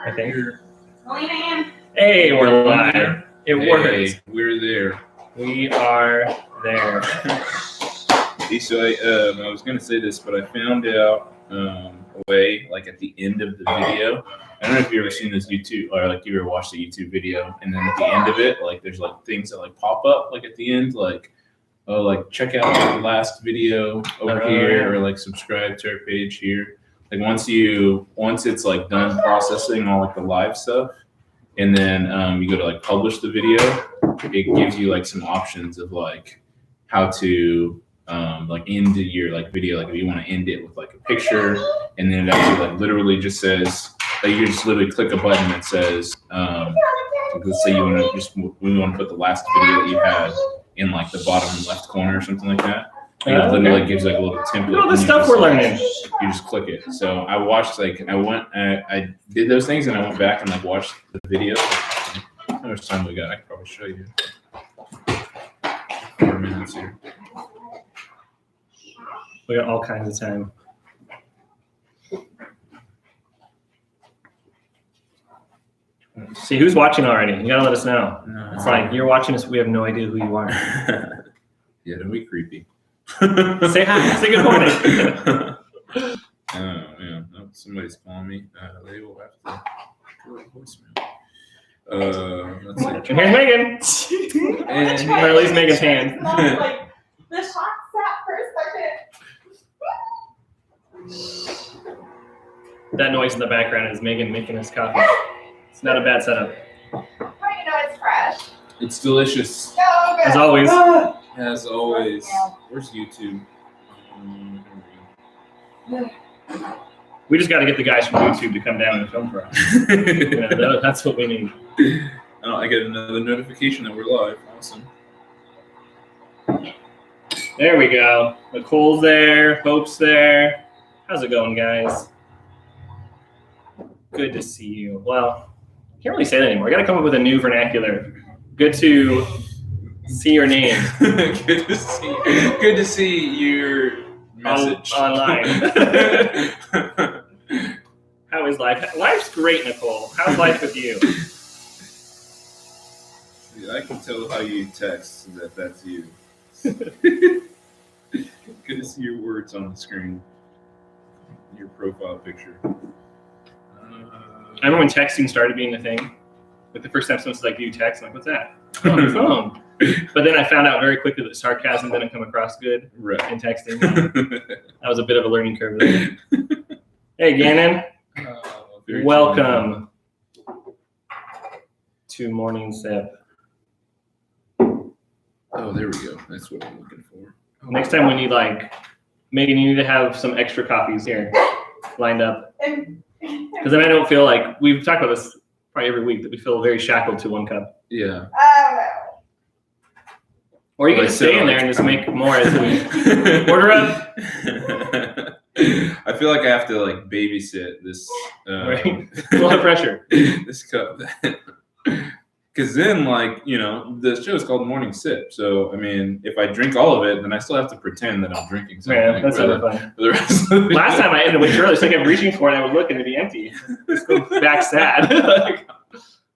I think. Melina. Hey, we're live. It works. We're there. We are there. So I was going to say this, but I found out a way, like at the end of the video. I don't know if you've ever seen this YouTube, or like you ever watched a YouTube video, and then at the end of it, like there's like things that like pop up, like at the end, like check out the last video over here, or like subscribe to our page here. Like once it's like done processing all like the live stuff, and then you go to like publish the video, it gives you like some options of like how to like end your like video. Like if you want to end it with like a picture, and then it actually like literally just says like you just literally click a button that says like, let's say we want to put the last video that you had in like the bottom left corner or something like that. And it literally gives like a little template. Look at all the stuff we're learning. You just click it. So I watched I did those things, and I went back and like watched the video. How much time we got? I could probably show you. 4 minutes here. We got all kinds of time. See who's watching already. You gotta let us know. No. It's like you're watching us. We have no idea who you are. Yeah, don't be creepy. Say hi. Say good morning. Oh yeah, no, somebody's calling me. They will have to go to voicemail. Let's see. And here's Megan. And Or at least Megan's hand. Like the shot sat for a second. That noise in the background is Megan making us coffee. It's not a bad setup. How do you know it's fresh? It's delicious. So good. As always. As always. Where's YouTube? We just got to get the guys from YouTube to come down and film for us. Yeah, that's what we need. Oh, I get another notification that we're live. Awesome. There we go. Nicole's there. Hope's there. How's it going, guys? Good to see you. Well, can't really say that anymore. I got to come up with a new vernacular. Good to see your name. Good to see. Good to see your message online. How is life? Life's great, Nicole. How's life with you? Yeah, I can tell how you text that's you. Good to see your words on the screen. Your profile picture. I remember when texting started being the thing. Like the first time someone said, like, do you text? I'm like, what's that? Oh, on your phone. But then I found out very quickly that sarcasm didn't come across good in texting. That was a bit of a learning curve there. Hey, Gannon. Welcome to Morning Sip. Oh, there we go. That's what I'm looking for. Next time we need, like, Megan, you need to have some extra coffees here lined up. Because then I don't feel like, we've talked about this probably every week, that we feel very shackled to one cup. Yeah. Or you can just stay in there and just make more as we order up. I feel like I have to like babysit this. Right. A lot of pressure. This cup. Because then, like, you know, the show is called Morning Sip. So, I mean, if I drink all of it, then I still have to pretend that I'm drinking something. Yeah, that's never fun. For the rest of the Last time I ended way early, so like I'm reaching for it and I was looking to be empty. Just go back sad. Like,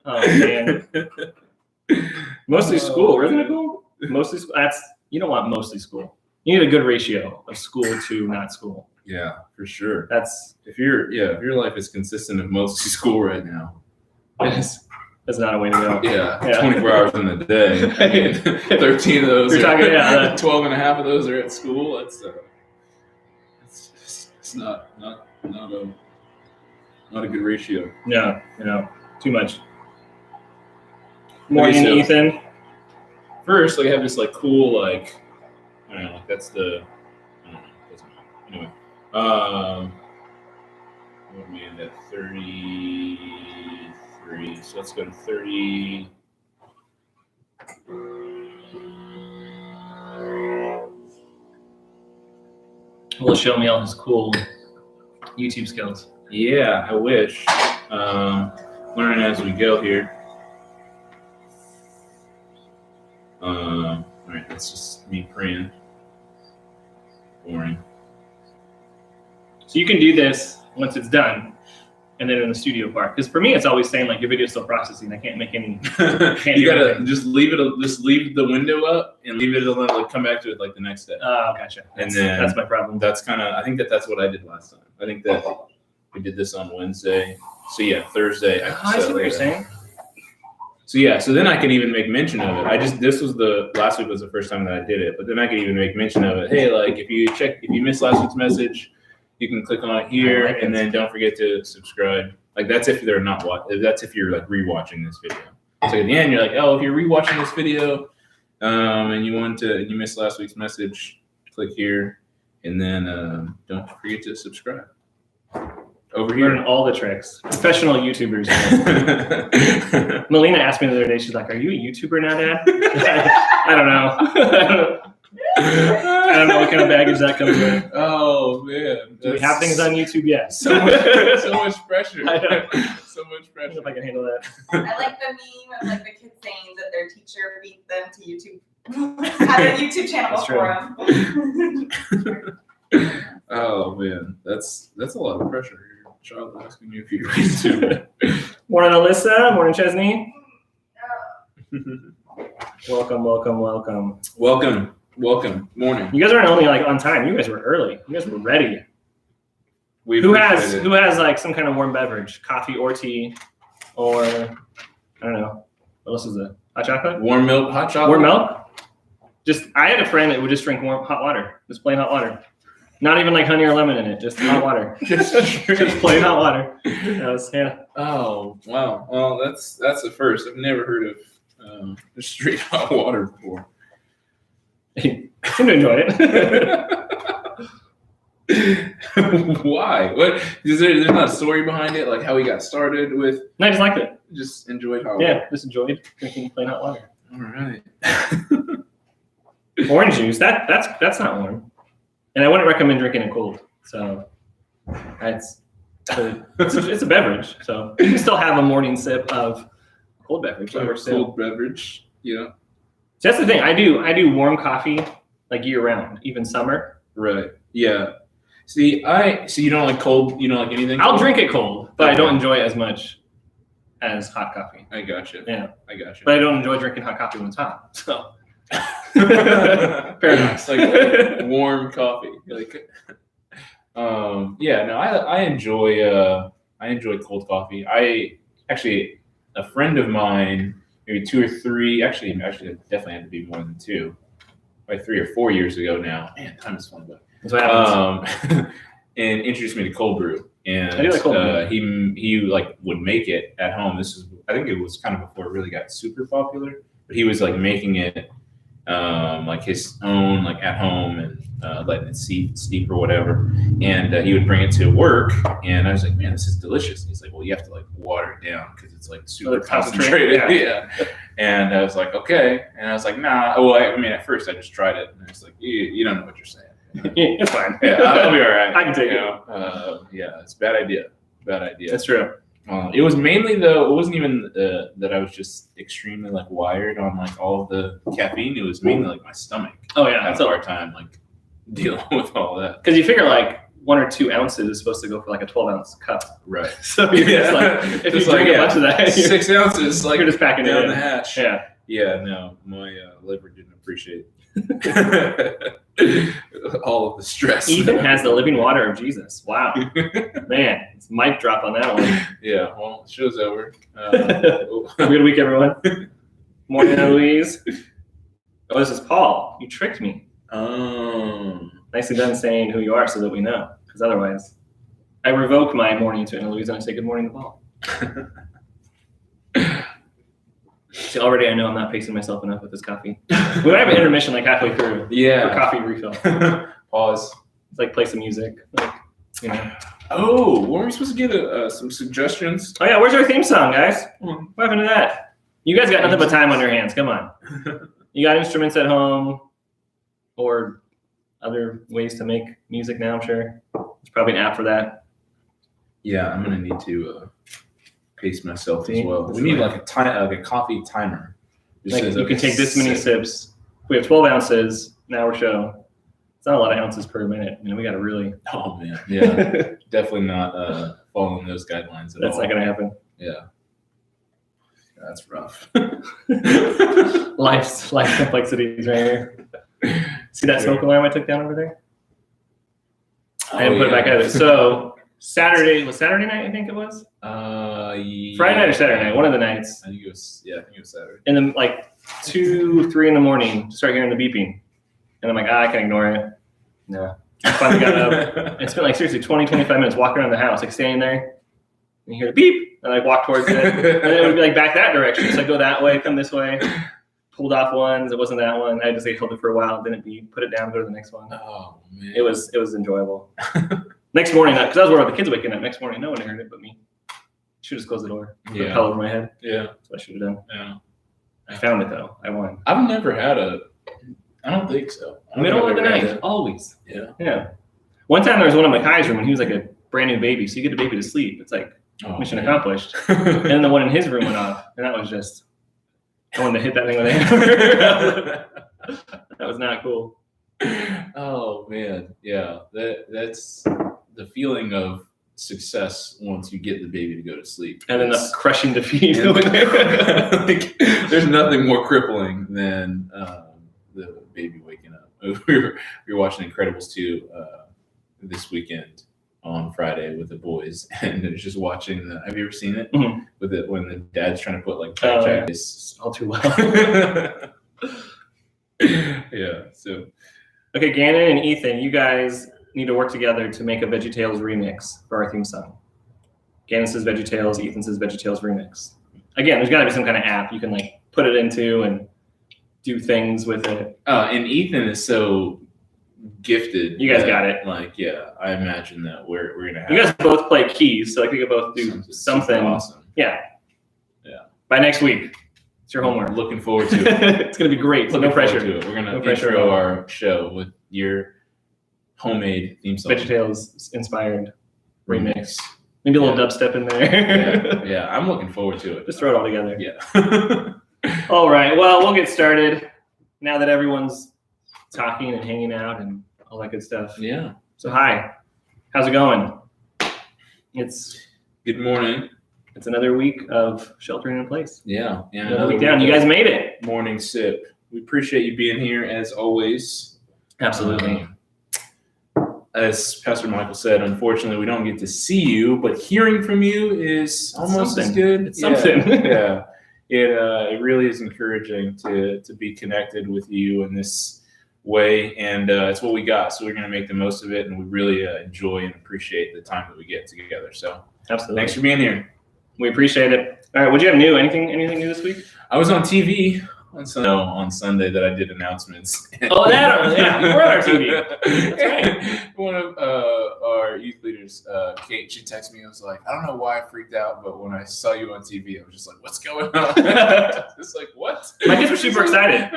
oh, man. Mostly school, isn't it cool? Mostly school. You don't want mostly school. You need a good ratio of school to not school. Yeah, for sure. That's if your life is consistent of mostly school right now. That's not a way to go. Yeah. 24 hours in the day. I mean, 13 of those. You're talking, 12 and a half of those are at school. It's not a good ratio. No, too much. Morning, okay, so Ethan. First, like I have this like cool like I don't know, like that's the I don't know, doesn't matter. Anyway. What we end at 33. So let's go to 30. Will show me all his cool YouTube skills. Yeah, I wish. Learning as we go here. All right, that's just me praying. Boring. So you can do this once it's done. and then in the studio part. Because for me, it's always saying like your video's still processing. I can't make any. You gotta just leave the window up and leave it alone. Like come back to it like the next day. Oh, gotcha. And then That's my problem. That's kind of. I think that's what I did last time. I think that we did this on Wednesday. So yeah, Thursday. I see what you're saying. So yeah, so then I can even make mention of it. Last week was the first time that I did it, but then I can even make mention of it. Hey, like if you missed last week's message, you can click on it here, and then don't forget to subscribe. Like that's if they're not watching. That's if you're like rewatching this video. So at the end, you're like, oh, if you're rewatching this video, and you missed last week's message, click here, and then don't forget to subscribe. Over here. Learning all the tricks. Professional YouTubers. Melina asked me the other day, she's like, are you a YouTuber now, Dad? I don't know. I don't know what kind of baggage that comes with. Oh, man. Do we have things on YouTube? Yes. So much pressure. I know. So much I don't know pressure. if I can handle that. I like the meme of like the kids saying that their teacher beat them to YouTube. Had a YouTube channel That's for them. Oh, man. That's a lot of pressure. Your child asking you if you're YouTube. Morning, Alyssa. Morning, Chesney. Welcome. Welcome. Morning. You guys aren't only like on time. You guys were early. You guys were ready. Who has like some kind of warm beverage, coffee or tea, or I don't know. What else is it? Hot chocolate? Warm milk, hot chocolate? Warm milk? I had a friend that would just drink warm hot water, just plain hot water. Not even like honey or lemon in it, just hot water. just plain hot water. That was, yeah. Oh, wow. Well, that's the first. I've never heard of just straight hot water before. I seem to enjoy it. Why? What? There's not a story behind it, like how he got started with. No, I just liked it. Just enjoyed hot water. Yeah, just enjoyed drinking plain hot water. All right. Orange juice, that's not warm. And I wouldn't recommend drinking it cold. So it's a beverage. So you can still have a morning sip of cold beverage. Cold beverage. Yeah. So that's the thing. I do warm coffee like year round, even summer. Right. Yeah. See, you don't like cold. You don't like anything. I'll cold? drink it cold, but I don't enjoy it as much as hot coffee. I gotcha. Yeah. I gotcha. But I don't enjoy drinking hot coffee when it's hot. So fair enough. It's like warm coffee. Like, yeah. No, I enjoy cold coffee. A friend of mine, maybe 2 or 3. Actually, it definitely had to be more than 2. Like 3 or 4 years ago now. Man, time is flying by. That's what happens. And introduced me to cold brew. And I do like cold brew. he like would make it at home. I think it was kind of before it really got super popular. But he was like making it like his own, like at home, and letting it steep or whatever. And he would bring it to work, and I was like, man, this is delicious. And he's like, well, you have to like water it down because it's like super concentrated. Yeah. And I was like, okay. And I was like, nah. Well, I mean, at first I just tried it, and I was like, you don't know what you're saying. Yeah, it's fine. Yeah, I'll be all right. I can take it. Yeah, it's a bad idea. That's true. It was mainly though. It wasn't even that I was just extremely like wired on like all of the caffeine. It was mainly like my stomach. Oh yeah, I had a hard time like dealing with all that. Because you figure like 1 or 2 ounces is supposed to go for like a 12-ounce cup. Right. So you're just like, if you drink a bunch of that, 6 ounces, like you're just packing it down in. the hatch. Yeah. Yeah. No, my liver didn't appreciate all of the stress. Ethan has the living water of Jesus. Wow. Man, it's mic drop on that one. Yeah. Well, the show's over. Have a good week, everyone. Morning, Louise. Oh, this is Paul. You tricked me. Nicely done saying who you are so that we know. Because otherwise, I revoke my morning to Anna Louise and I say good morning to Paul. See, already I know I'm not pacing myself enough with this coffee. We might have an intermission like halfway through. Yeah. For coffee refill. Pause. It's like play some music. Like, you know. Oh, weren't we supposed to get some suggestions? Oh yeah, where's our theme song, guys? What happened to that? You guys got nothing but time on your hands. Come on. You got instruments at home or other ways to make music now, I'm sure. There's probably an app for that. Yeah, I'm gonna need to pace myself as well. We need like a coffee timer. Like you can take this many sips. We have 12 ounces an hour show. It's not a lot of ounces per minute. I mean, we got to really. Oh man, yeah, definitely not following those guidelines at That's all. not gonna happen. Yeah. That's rough. Life complexities right here. See that smoke alarm I took down over there? I didn't put it back either. So Saturday night, I think it was. Yeah. Friday night or Saturday night, one of the nights. I think it was Saturday. And then like 2, 3 in the morning, start hearing the beeping. And I'm like, I can ignore it. No. I finally got up and spent like seriously 20, 25 minutes walking around the house, like standing there. And you hear the beep, and I walk towards it. And then it would be like back that direction. So I go that way, come this way. Pulled off ones. It wasn't that one. I had to say hold it for a while. Didn't beep. Put it down. Go to the next one. Oh man. It was enjoyable. Next morning, because I was worried about the kids waking up. Next morning, no one heard it but me. Should have just closed the door. Put a pillow over my head. Yeah. That's what I should have done. Yeah. I found it though. I won. I've never had I don't think so. I don't Middle think of the I've ever night, had always. that. Yeah. One time there was one in Makai's room when he was like a brand new baby, so you get the baby to sleep. It's like Yeah. Oh, mission man. accomplished. And then the one in his room went off, and that was just I wanted to hit that thing with a hammer. That was not cool. Oh man, yeah. That's the feeling of success once you get the baby to go to sleep. And then the It's- crushing defeat. like, there's nothing more crippling than the baby waking up. We were watching Incredibles 2 this weekend on Friday with the boys, and it's just watching the. Have you ever seen it? Mhm. With it when the dad's trying to put like Oh, Jack yeah. Jack's. All too well. Yeah. So Okay, Gannon and Ethan, you guys need to work together to make a VeggieTales remix for our theme song. Gannon says VeggieTales, Ethan says VeggieTales remix. Again, there's got to be some kind of app you can like put it into and do things with it. and Ethan is so gifted. You guys that, got it. Like, yeah, I imagine that we're gonna have. You guys both play keys, so like we could both do super something. awesome. Yeah. Yeah. By next week. It's your homework. Looking forward to it. It's gonna be great. So Looking no forward pressure. to it. We're gonna No pressure at intro all. our show with your homemade theme song. VeggieTales inspired remix. Maybe a little dubstep in there. Yeah, I'm looking forward to it. Just throw it all together. Yeah. All right. Well, we'll get started now that everyone's talking and hanging out and all that good stuff. Yeah. So hi, how's it going? It's Good morning. another week of sheltering in place. Yeah. And Another week down. You guys made it. morning sip. We appreciate you being here as always. Absolutely. As Pastor Michael said, unfortunately, we don't get to see you, but hearing from you is almost as something. good. It's something. Yeah. It really is encouraging to be connected with you in this way, and it's what we got. So we're going to make the most of it, and we really enjoy and appreciate the time that we get together. So Absolutely. thanks for being here. We appreciate it. All right. What'd you have new? Anything new this week? I was on TV on Sunday that I did announcements. Oh, that, yeah, you were on our TV. That's right. One of our youth leaders, Kate, she texted me. I was like, I don't know why I freaked out, but when I saw you on TV, I was just like, what's going on? It's like, what? My kids were super excited.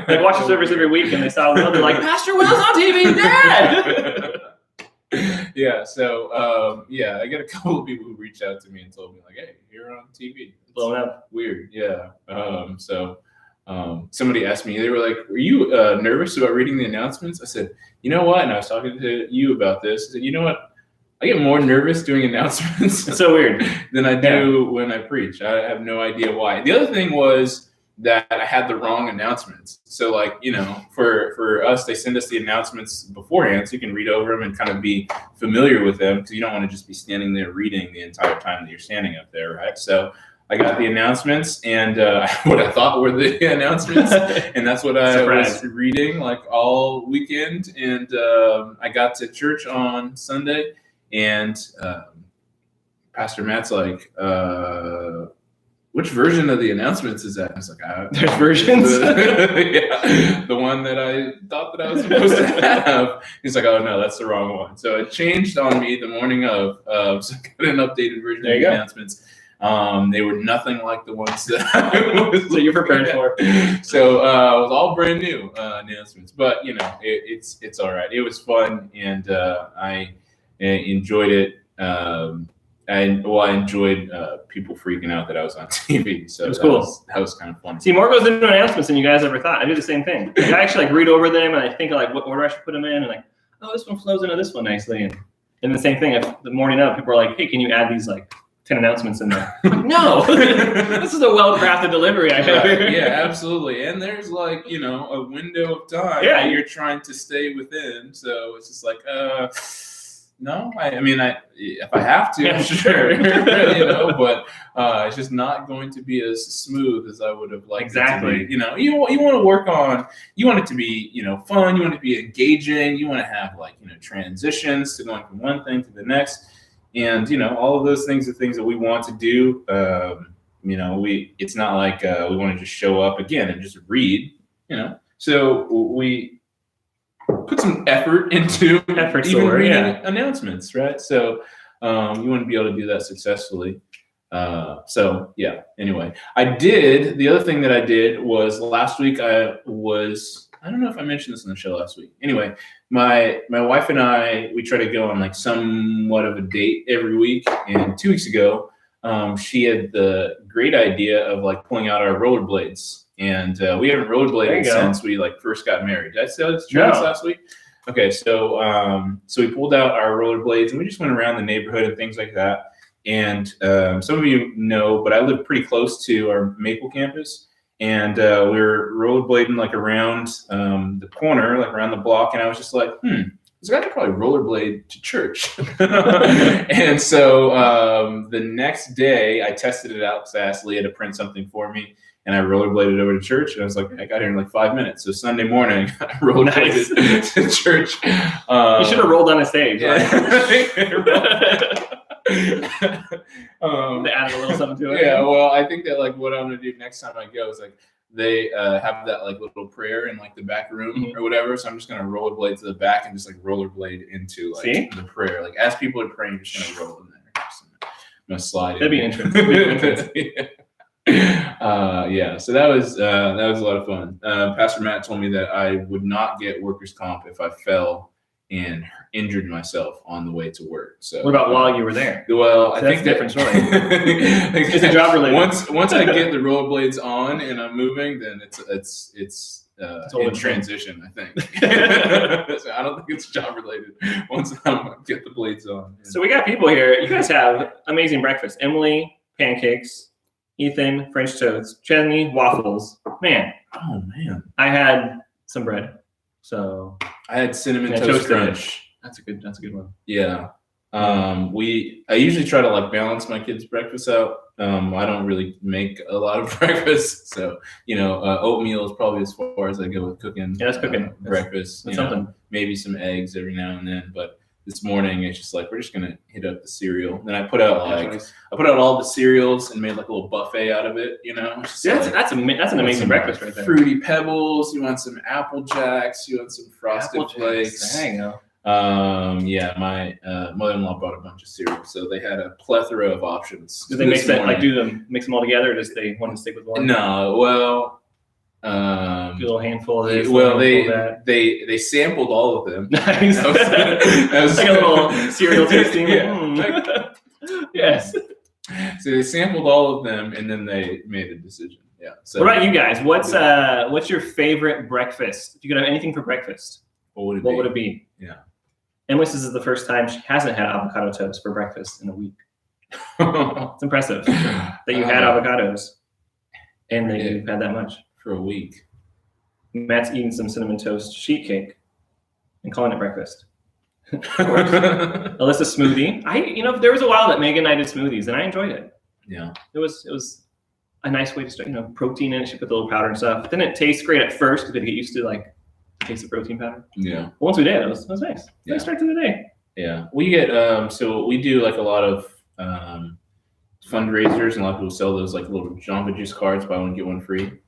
They watch the service every week and they saw Will. They're like, Pastor Will's on TV, Dad! Yeah, so I got a couple of people who reached out to me and told me like, "Hey, you're on TV." It's Blown up. weird, yeah. Somebody asked me, they were like, "Were you nervous about reading the announcements?" I said, "You know what?" And I was talking to you about this. I said, "You know what? I get more nervous doing announcements It's so weird. than I do when I preach. I have no idea why." The other thing was that I had the wrong announcements. So like, for us, they send us the announcements beforehand so you can read over them and kind of be familiar with them because you don't want to just be standing there reading the entire time that you're standing up there, right? So I got the announcements and what I thought were the announcements, and that's what I was reading like all weekend. And I got to church on Sunday, and Pastor Matt's like, which version of the announcements is that? I was like, There's versions? Yeah, the one that I thought that I was supposed to have. He's like, oh no, that's the wrong one. So it changed on me the morning of, so I got an updated version There of you the go. announcements. They were nothing like the ones that I was So you're prepared for. So it was all brand new announcements, but it's all right. It was fun, and I enjoyed it. I enjoyed people freaking out that I was on TV. So It was cool. That was kind of fun. See, more goes into announcements than you guys ever thought. I do the same thing. Like, I actually read over them and I think like what order I should put them in, and like, oh, this one flows into this one nicely. And And the same thing, if the morning of, people are like, hey, can you add these like 10 announcements in there? I'm like, no, this is a well-crafted delivery I have here. Yeah, absolutely. And there's like, a window of time Yeah. that you're trying to stay within. So it's just like, no, I mean, if I have to, Yeah, sure, but it's just not going to be as smooth as I would have liked Exactly. it to be. You want to work on, you want it to be, fun, you want it to be engaging, you want to have like, transitions to going from one thing to the next. And, all of those things are things that we want to do. It's not like we want to just show up again and just read, So we put some effort into even reading announcements, right? So you want to be able to do that successfully. Anyway, the other thing that I did was last week I don't know if I mentioned this on the show last week. Anyway, my wife and I, we try to go on like somewhat of a date every week. And 2 weeks ago, she had the great idea of like pulling out our rollerblades. And we haven't rollerbladed since we like first got married. Did I say this last week? Okay, so we pulled out our rollerblades and we just went around the neighborhood and things like that. And some of you know, but I live pretty close to our Maple campus. And we were rollerblading like around the corner, like around the block. And I was just like, this guy could probably rollerblade to church. And so the next day I tested it out because I asked Leah to print something for me. And I rollerbladed over to church. And I was like, I got here in like 5 minutes. So Sunday morning, I rollerbladed to church. You should have rolled on a stage. They added a little something to it. Yeah, well, I think that like what I'm gonna do next time I go is like they have that like little prayer in like the back room or whatever. So I'm just gonna rollerblade to the back and just like rollerblade into like the prayer. Like as people are praying, just gonna roll in there. I'm gonna slide. That'd be interesting. So that was a lot of fun. Pastor Matt told me that I would not get workers' comp if I fell and injured myself on the way to work. So what about while you were there? Well, So I think different story. it's a job related. Once I get the rollerblades on and I'm moving, then it's in transition, I think. So I don't think it's job related once I get the blades on. So we got people here. You guys have amazing breakfast. Emily, pancakes. Ethan, French toast. Chesney, waffles. Man. Oh, man. I had some bread. So I had cinnamon toast crunch. That's a good one. Yeah. I usually try to like balance my kids' breakfast out. I don't really make a lot of breakfast, so oatmeal is probably as far as I go with cooking. Yeah, that's cooking. Breakfast. That's something. Maybe some eggs every now and then, but this morning it's just like we're just gonna hit up the cereal. Then I put out all the cereals and made like a little buffet out of it. That's an amazing breakfast right there. Fruity Pebbles. You want some Apple Jacks. You want some Frosted Flakes. There you go. My mother-in-law bought a bunch of cereal, so they had a plethora of options. Did they mix them all together, or just they want to stick with one? No, well, do a little handful of this. Well, they sampled all of them. Nice. That was like a little cereal tasting. Yes. So they sampled all of them, and then they made a decision. Yeah. So what about you guys? What's your favorite breakfast? If you could have anything for breakfast, what would it be? Yeah. Emily says this is the first time she hasn't had avocado toast for breakfast in a week. It's impressive that you had avocados and that you've had that much. For a week. Matt's eating some cinnamon toast sheet cake and calling it breakfast. Alyssa smoothie. There was a while that Megan and I did smoothies and I enjoyed it. Yeah. It was a nice way to start, protein in it. She put the little powder and stuff. It didn't taste great at first because we had to get used to like the taste of protein powder. Yeah. But once we did, it was nice. Yeah. Nice start to the day. Yeah. We get so we do like a lot of fundraisers, and a lot of people sell those like little Jamba Juice cards, buy one get one free.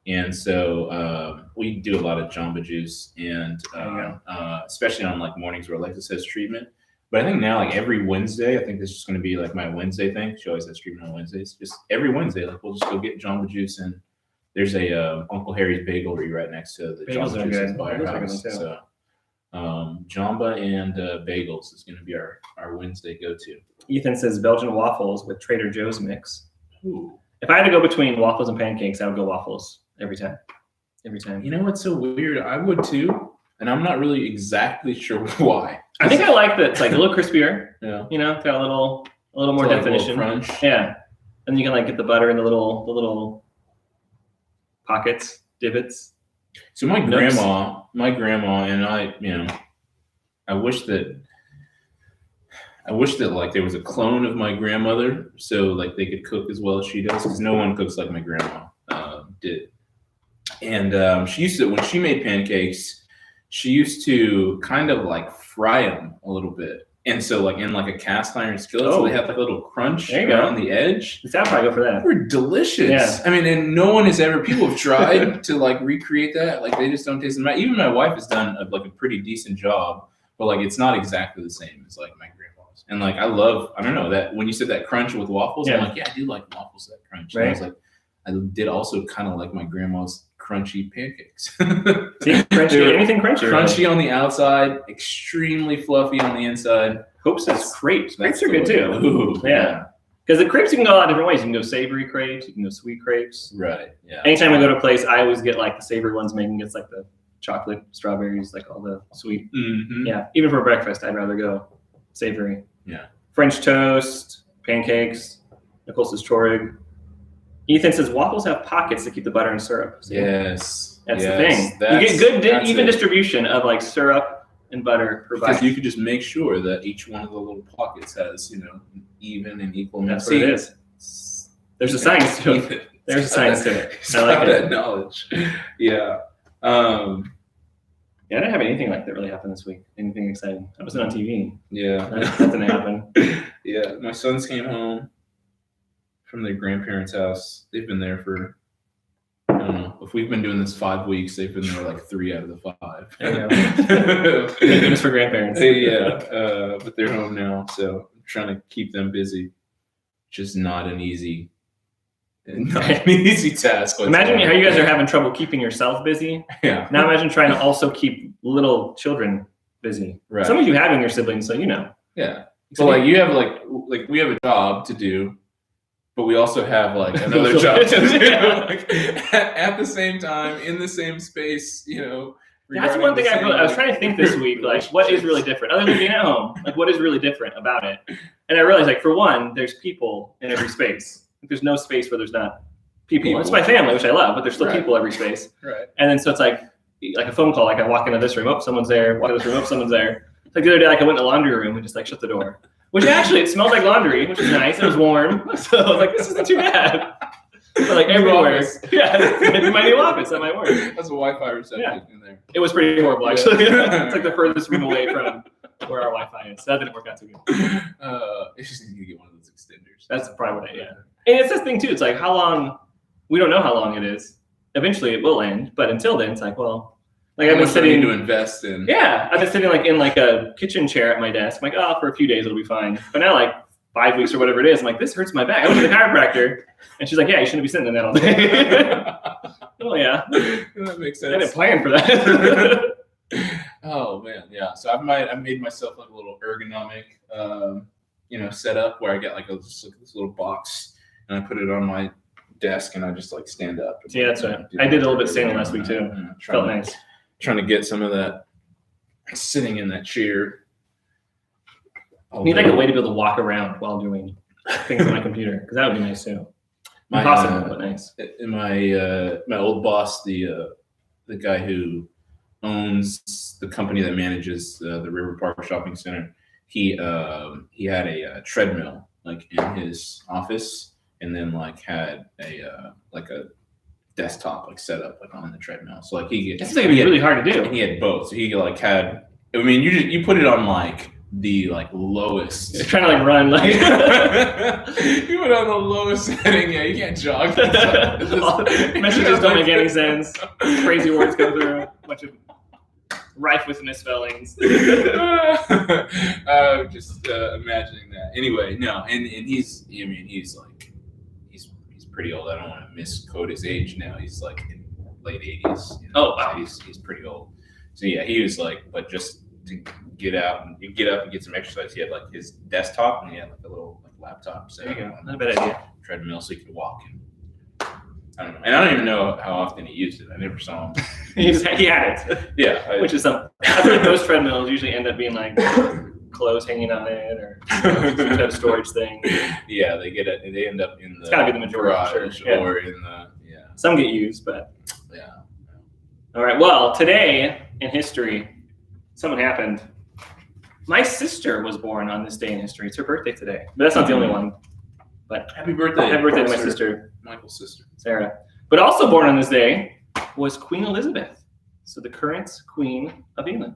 And so we do a lot of Jamba Juice, and especially on like mornings where Alexis has treatment. But I think now, like every Wednesday, I think this is just going to be like my Wednesday thing. She always has treatment on Wednesdays. Just every Wednesday, like we'll just go get Jamba Juice, and there's a Uncle Harry's Bagelry right next to the Jamba Juice by our house. So Jamba and bagels is going to be our Wednesday go-to. Ethan says Belgian waffles with Trader Joe's mix. Ooh. If I had to go between waffles and pancakes, I would go waffles every time. Every time. You know what's so weird? I would too. and I'm not really exactly sure why. I think I like that it's like a little crispier. Yeah. You know, it's got a little more It's like a little definition. crunch. Yeah, and you can like get the butter in the little pockets, divots. So my Nooks. grandma and I, I wish that like there was a clone of my grandmother, so like they could cook as well as she does, because no one cooks like my grandma did. And she used to, when she made pancakes, she used to kind of like fry them a little bit, and so like in like a cast iron skillet, so they have like a little crunch There you go. around the edge. I'd probably go for that. They're delicious. Yeah. I mean, and no one has ever. People have tried to like recreate that. Like they just don't taste them. Even my wife has done like a pretty decent job, but like it's not exactly the same as like my grandma's. And like I don't know that when you said that crunch with waffles, I'm like, yeah, I do like waffles that crunch. And I was like, I did also kind of like my grandma's crunchy pancakes. See, crunchy, anything crunchy. Crunchy on the outside, extremely fluffy on the inside. Hopes that's crepes. Crepes That's are good too. Ooh, Yeah. Because the crepes, you can go a lot of different ways. You can go savory crepes, you can go sweet crepes. Right. Yeah. Anytime I go to a place, I always get like the savory ones. Megan gets like the chocolate, strawberries, like all the sweet. Mm-hmm. Yeah. Even for breakfast, I'd rather go savory. Yeah. French toast, pancakes. Nicole says Chorig. Ethan says waffles have pockets to keep the butter and syrup. So Yes. that's yes, the thing. that's- You get good, that's even it. distribution of like syrup and butter per Because bite. you could just make sure that each one of the little pockets has, even and equal. That's what it is. There's a science to it. There's a science to it. It's I like got it. that knowledge. Yeah. Yeah, I didn't have anything like that really happen this week. Anything exciting. I wasn't on TV. Yeah. That didn't happen. Yeah. My sons came home from their grandparents' house. They've been there for, I don't know, if we've been doing this 5 weeks, they've been there like 3 out of the 5. There you go. Thank goodness for grandparents. Yeah. But they're home now, so I'm trying to keep them busy. Just not an easy task. Imagine how you guys are having trouble keeping yourself busy. Yeah. Now imagine trying to also keep little children busy. Right. Some of you have younger siblings, so you know. Yeah. So like you have like we have a job to do, but we also have like another job to do like, at the same time in the same space. That's one thing I was trying to think this week, like what is really different other than being at home? Like what is really different about it? And I realized, like, for one, there's people in every space. Like, there's no space where there's not people. It's my family, which I love, but there's still people every space. Right. And then so it's like a phone call. Like I walk into this room, someone's there. Walk into this room, someone's there. Like the other day, like I went in the laundry room and just like shut the door. Which actually it smelled like laundry, which was nice. It was warm, so I was like, this isn't too bad. But like everywhere, yeah, it's my new office at my work. That's a Wi-Fi reception in there. It was pretty horrible, actually. It's like the furthest room away from where our Wi-Fi is. So that didn't work out too good. It's just need to get one of those extenders. That's probably what And it's this thing too. It's like how long? We don't know how long it is. Eventually, it will end. But until then, it's like, well, like I've been sitting to invest in. Yeah, I've been sitting like in like a kitchen chair at my desk. I'm like, for a few days it'll be fine. But now, like 5 weeks or whatever it is, I'm like, this hurts my back. I went to the chiropractor, and she's like, yeah, you shouldn't be sitting in that all day. Oh yeah, that makes sense. I didn't plan for that. Oh man, yeah. So I made myself like a little ergonomic, setup where I get like this little box and I put it on my desk and I just like stand up. Yeah, that's right. I did a little bit standing last week too. Felt nice. Trying to get some of that sitting in that chair. I need like a way to be able to walk around while doing things on my computer, because that would be nice too. Impossible, but nice. My old boss, the guy who owns the company that manages the River Park Shopping Center, he had a treadmill like in his office, and then like had a desktop like set up like on the treadmill. So like That's gonna be really hard to do. And he had both. So he like had. I mean, you put it on like the like lowest. You're trying to like run like. You put it on the lowest setting. Yeah, you can't jog. Messages don't make any sense. Crazy words come through. A bunch of rife with misspellings. Just imagining that. Anyway, no, and he's pretty old. I don't want to misquote his age now. He's like in late 80s. Oh wow, he's pretty old. So yeah, he was like, but just to get out and get up and get some exercise, he had like his desktop and he had like a little like laptop. So there you go. Not a bad idea. Treadmill so he could walk and I don't know. And I don't even know how often he used it. I never saw him. He had it. Yeah. Which is something. I think those treadmills usually end up being like clothes hanging on it or some kind of storage thing. Yeah, they end up in the, It's gotta be the majority, garage sure. Yeah. or in the, Some get used, but. yeah. All right. Well, today in history, something happened. My sister was born on this day in history. It's her birthday today. But that's not the only one. But Happy birthday. happy birthday to my sister, Michael's sister. Sarah. But also born on this day was Queen Elizabeth. So the current Queen of England,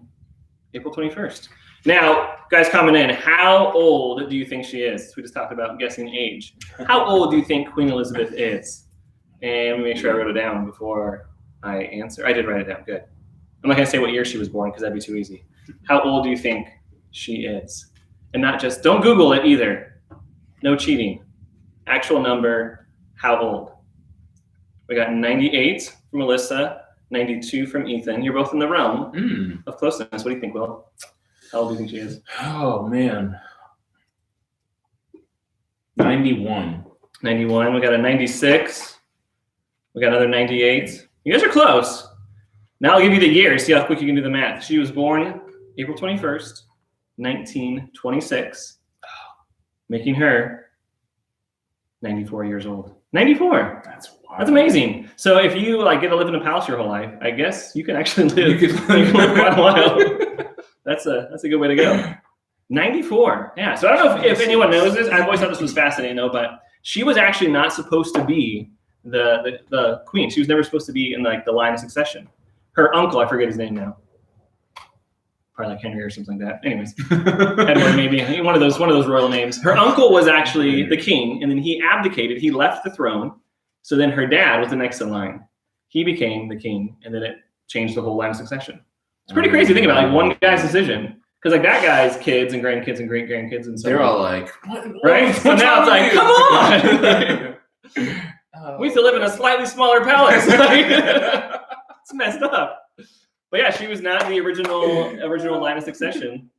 April 21st. Now, guys coming in, how old do you think she is? We just talked about guessing age. How old do you think Queen Elizabeth is? And let me make sure I wrote it down before I answer. I did write it down. Good. I'm not going to say what year she was born because that'd be too easy. How old do you think she is? And not just, don't Google it either. No cheating. Actual number, how old? We got 98 from Alyssa, 92 from Ethan. You're both in the realm of closeness. What do you think, Will? How old do you think she is? Oh, man. 91. 91. We got a 96. We got another 98. You guys are close. Now I'll give you the year. See how quick you can do the math. She was born April 21st, 1926, making her 94 years old. 94. That's wild. That's amazing. So if you like get to live in a palace your whole life, I guess you can actually live, You could live quite a while. That's a good way to go. 94. Yeah. So I don't know if anyone knows this. I've always thought this was fascinating though, but she was actually not supposed to be the queen. She was never supposed to be in like the line of succession. Her uncle, I forget his name now. Probably like Henry or something like that. Anyways, Edward maybe, one of those royal names. Her uncle was actually the king, and then he abdicated. He left the throne. So then her dad was the next in line. He became the king, and then it changed the whole line of succession. It's pretty crazy to think about, like one guy's decision. Because like that guy's kids and grandkids and great grandkids and so They're all like, right? So now it's like, come on! We used to live in a slightly smaller palace. It's messed up. But yeah, she was not in the original line of succession.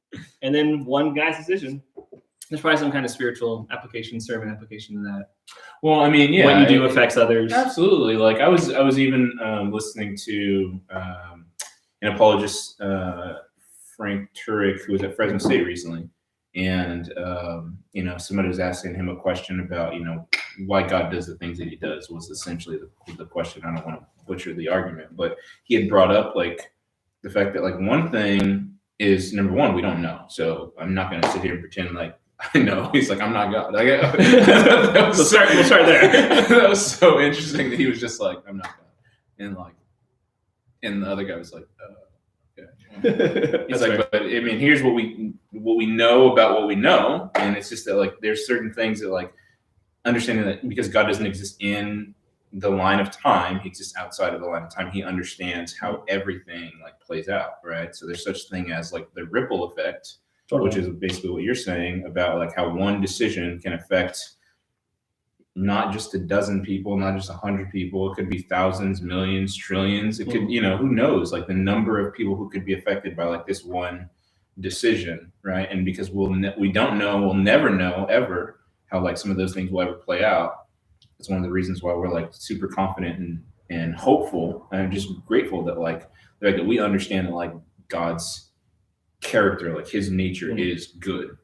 And then one guy's decision. There's probably some kind of spiritual application, sermon application to that. Well, I mean, yeah. What you do affects others. Absolutely. Like I was even listening to an apologist, Frank Turek, who was at Fresno State recently. And, somebody was asking him a question about, why God does the things that he does was essentially the question. I don't want to butcher the argument, but he had brought up like the fact that like one thing is, number one, we don't know. So I'm not going to sit here and pretend like I know. He's like, I'm not God. We'll start there. That was so interesting that he was just like, I'm not God. And the other guy was like, okay. He's like, but I mean, here's what we know about what we know. And it's just that like, there's certain things that like understanding that because God doesn't exist in the line of time, he exists outside of the line of time. He understands how everything like plays out. Right. So there's such thing as like the ripple effect, which is basically what you're saying about like how one decision can affect not just a dozen people, not just 100 people. It could be thousands, millions, trillions. It could, who knows, like the number of people who could be affected by like this one decision, right? And because we don't know, we'll never know ever how like some of those things will ever play out. It's one of the reasons why we're like super confident and hopeful and just grateful that like the fact that we understand that like God's character, like his nature is good.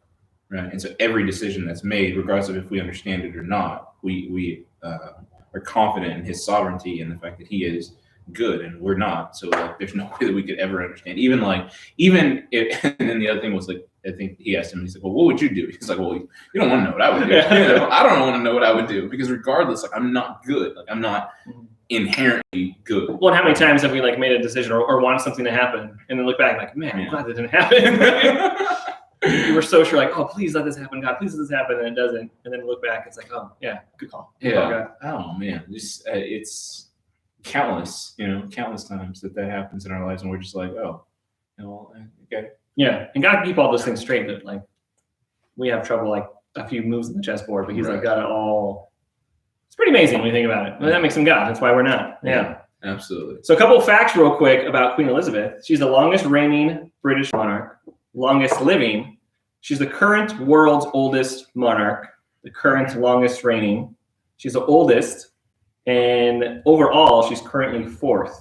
Right. And so every decision that's made, regardless of if we understand it or not, we are confident in his sovereignty and the fact that he is good and we're not. So like, there's no way that we could ever understand. Even if, and then the other thing was like, I think he asked him, he's like, well, what would you do? He's like, well, you don't want to know what I would do. I don't want to know what I would do because regardless, like I'm not good. Like I'm not inherently good. Well, how many times have we like made a decision or wanted something to happen and then look back like, man, I'm glad that didn't happen. You were so sure, like, oh, please let this happen, God, please let this happen, and it doesn't. And then look back, it's like, oh, yeah, good call. Good call, God. Oh man, just it's countless times that happens in our lives, and we're just like, oh, okay. Yeah, and God can keep all those things straight, but like, we have trouble like a few moves in the chessboard, but he's like got it all. It's pretty amazing when you think about it. Well, that makes him God. That's why we're not. Yeah, absolutely. So a couple of facts real quick about Queen Elizabeth. She's the longest reigning British monarch, longest living. She's the current world's oldest monarch, the current longest reigning. She's the oldest And overall, she's currently 4th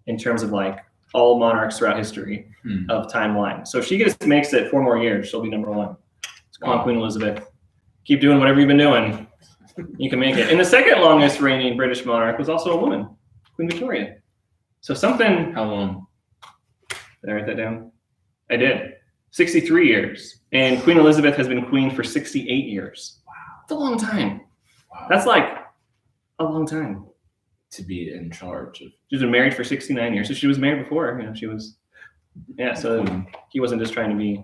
in terms of like all monarchs throughout history of timeline. So if she makes it 4 more years, she'll be number 1. Come on, Queen Elizabeth. Keep doing whatever you've been doing. You can make it. And the second longest reigning British monarch was also a woman, Queen Victoria. So something. How long? Did I write that down? I did. 63 years. And Queen Elizabeth has been queen for 68 years. Wow. That's a long time. Wow. That's like a long time. To be in charge of. She's been married for 69 years. So she was married before. She was. Yeah, so he wasn't just trying to be.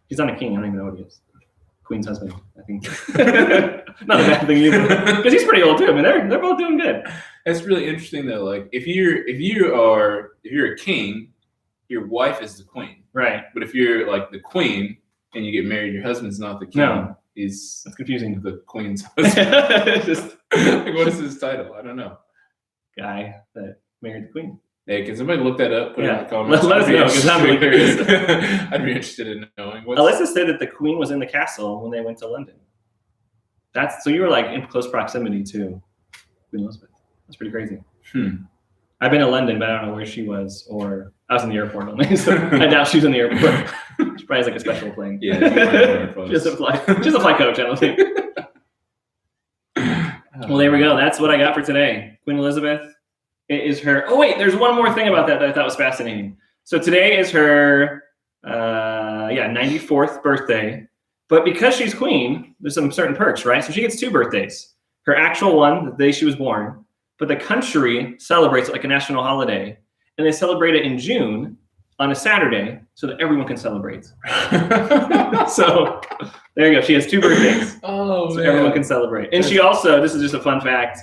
He's not a king. I don't even know what he is. Queen's husband, I think. Not a bad thing either. Because he's pretty old too. I mean, they're both doing good. That's really interesting though. Like if you're a king, your wife is the queen. Right. But if you're like the queen and you get married, your husband's not the king. No. He's That's confusing. the queen's husband. Just like, what is his title? I don't know. Guy that married the queen. Hey, can somebody look that up? Put it in the Yeah. comments. Let us know, 'cause I'm really curious. I'd be interested in knowing. Alyssa said that the queen was in the castle when they went to London. So you were like in close proximity to Queen Elizabeth. That's pretty crazy. I've been to London, but I don't know where she was, or I was in the airport only. So I doubt she was in the airport. She probably has like a special plane. Yeah, just a flight coach, I don't think. Well, there we go. That's what I got for today. Queen Elizabeth. It is her. Oh wait, there's one more thing about that I thought was fascinating. So today is her 94th birthday. But because she's queen, there's some certain perks, right? So she gets 2 birthdays. Her actual one, the day she was born, but the country celebrates it like a national holiday. And they celebrate it in June on a Saturday so that everyone can celebrate. So there you go. She has 2 birthdays. Oh, so man. everyone can celebrate. And she also, this is just a fun fact,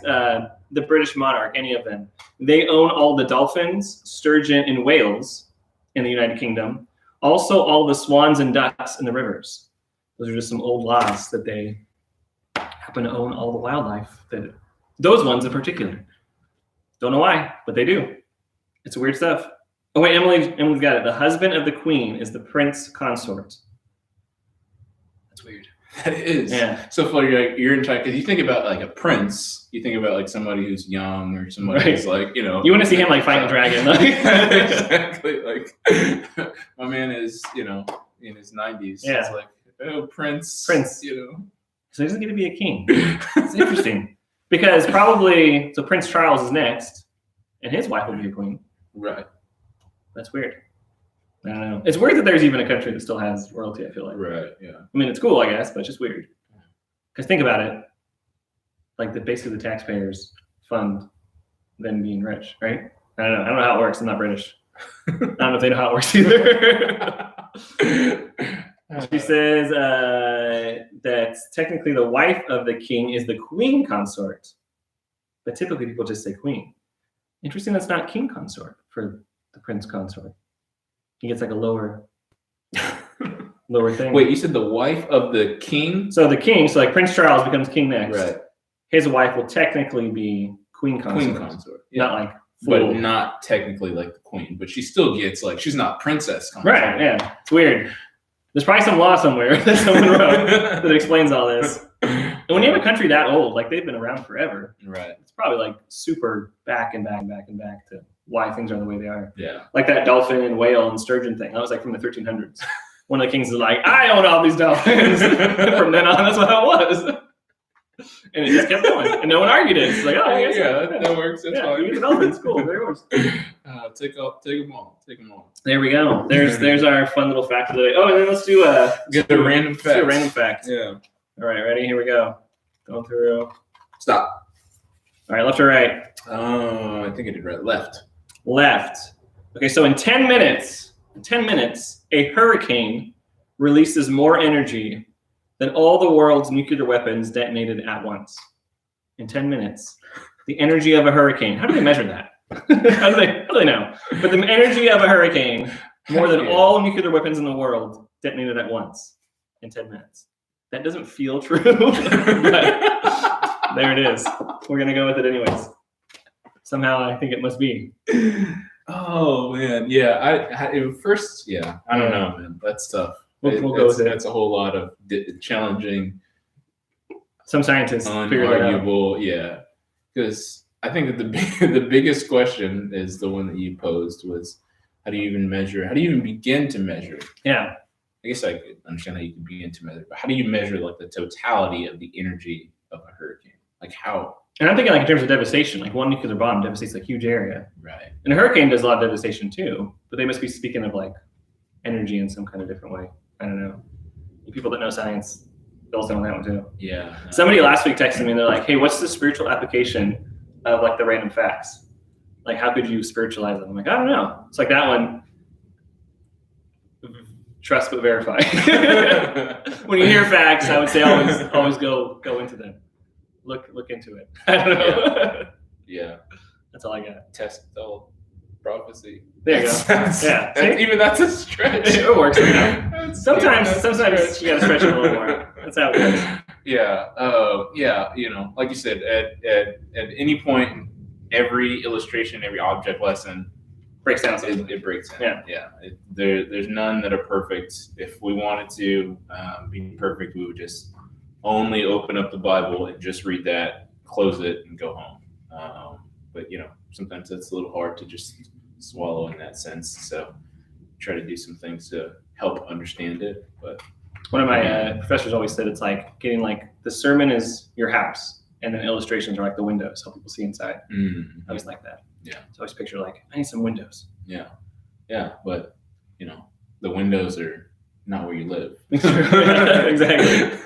the British monarch, any of them, they own all the dolphins, sturgeon, and whales in the United Kingdom. Also all the swans and ducks in the rivers. Those are just some old laws that they happen to own all the wildlife. Those ones in particular. Don't know why, but they do. It's weird stuff. Oh wait, Emily's got it. The husband of the queen is the prince consort. That's weird. That is. Yeah. So for you're in charge, because you think about like a prince, you think about like somebody who's young or somebody who's like, you know. You want to see him like fighting a dragon. Exactly. Like my man is, in his 90s. Yeah. It's like, oh, Prince. So he's going to be a king. It's interesting. Because so Prince Charles is next, and his wife will be a queen. Right. That's weird. I don't know. It's weird that there's even a country that still has royalty, I feel like. Right, yeah. I mean, it's cool, I guess, but it's just weird. Because think about it. Like, basically the taxpayers fund them being rich, right? I don't know how it works. I'm not British. I don't know if they know how it works either. She says that technically the wife of the king is the queen consort. But typically people just say queen. Interesting that's not king consort for the prince consort. He gets like a lower thing. Wait, you said the wife of the king? So the king, like Prince Charles becomes king next. Right. His wife will technically be queen consort. Queen consort. Yeah. Not like but not technically like the queen, but she still gets like, she's not princess consort. Right, yeah. It's weird. There's probably some law somewhere that someone wrote that explains all this. And when you have a country that old, like they've been around forever, right? It's probably like super back to why things are the way they are. Yeah. Like that dolphin and whale and sturgeon thing. That was like from the 1300s. One of the kings is like, I own all these dolphins. From then on, that's what it was. And it just kept going. And no one argued it. It's like, oh, yeah, that works. That's fine. You get the dolphins. Cool. There it was. Take them all. There we go. There's our fun little fact of the day. Oh, and then let's do a random fact. Do a random fact. Yeah. All right, ready? Here we go. Going through. Stop. All right, left or right? I think I did right. Left. Left. Okay, so in 10 minutes, a hurricane releases more energy than all the world's nuclear weapons detonated at once. In 10 minutes, the energy of a hurricane. How do they measure that? How do they know? But the energy of a hurricane, more than all nuclear weapons in the world detonated at once in 10 minutes. That doesn't feel true, but there it is. We're going to go with it anyways. Somehow I think it must be. Oh, man. Yeah. I don't know, man. That's tough. We'll go with it. That's a whole lot of challenging. Some scientists figured that out. Unarguable, yeah. Because I think that the biggest question is the one that you posed was, how do you even measure? How do you even begin to measure? Yeah. I guess I could understand how you can begin to measure, but how do you measure like the totality of the energy of a hurricane? Like how? And I'm thinking like in terms of devastation, like one nuclear bomb devastates a huge area. Right. And a hurricane does a lot of devastation too, but they must be speaking of like energy in some kind of different way. I don't know. People that know science, they'll say on that one too. Yeah. Somebody last week texted me and they're like, hey, what's the spiritual application of like the random facts? Like, how could you spiritualize them? I'm like, I don't know. It's like that one. Trust but verify. When you hear facts, I would say always go into them. Look into it. I don't know. Yeah. That's all I got. Test all prophecy. There you go. That's a stretch. It works. You know? Sometimes you gotta stretch it a little more. That's how it works. Yeah. You know, like you said, at any point, every illustration, every object lesson breaks down. It breaks down. Yeah. There's none that are perfect. If we wanted to be perfect, we would just only open up the Bible and just read that, close it, and go home. But you know, sometimes that's a little hard to just swallow in that sense. So try to do some things to help understand it. But one of my professors always said it's like getting like the sermon is your house, and then illustrations are like the windows, help people see inside. I always like that. Yeah. So I always picture like I need some windows. Yeah. But you know, the windows are not where you live. Exactly.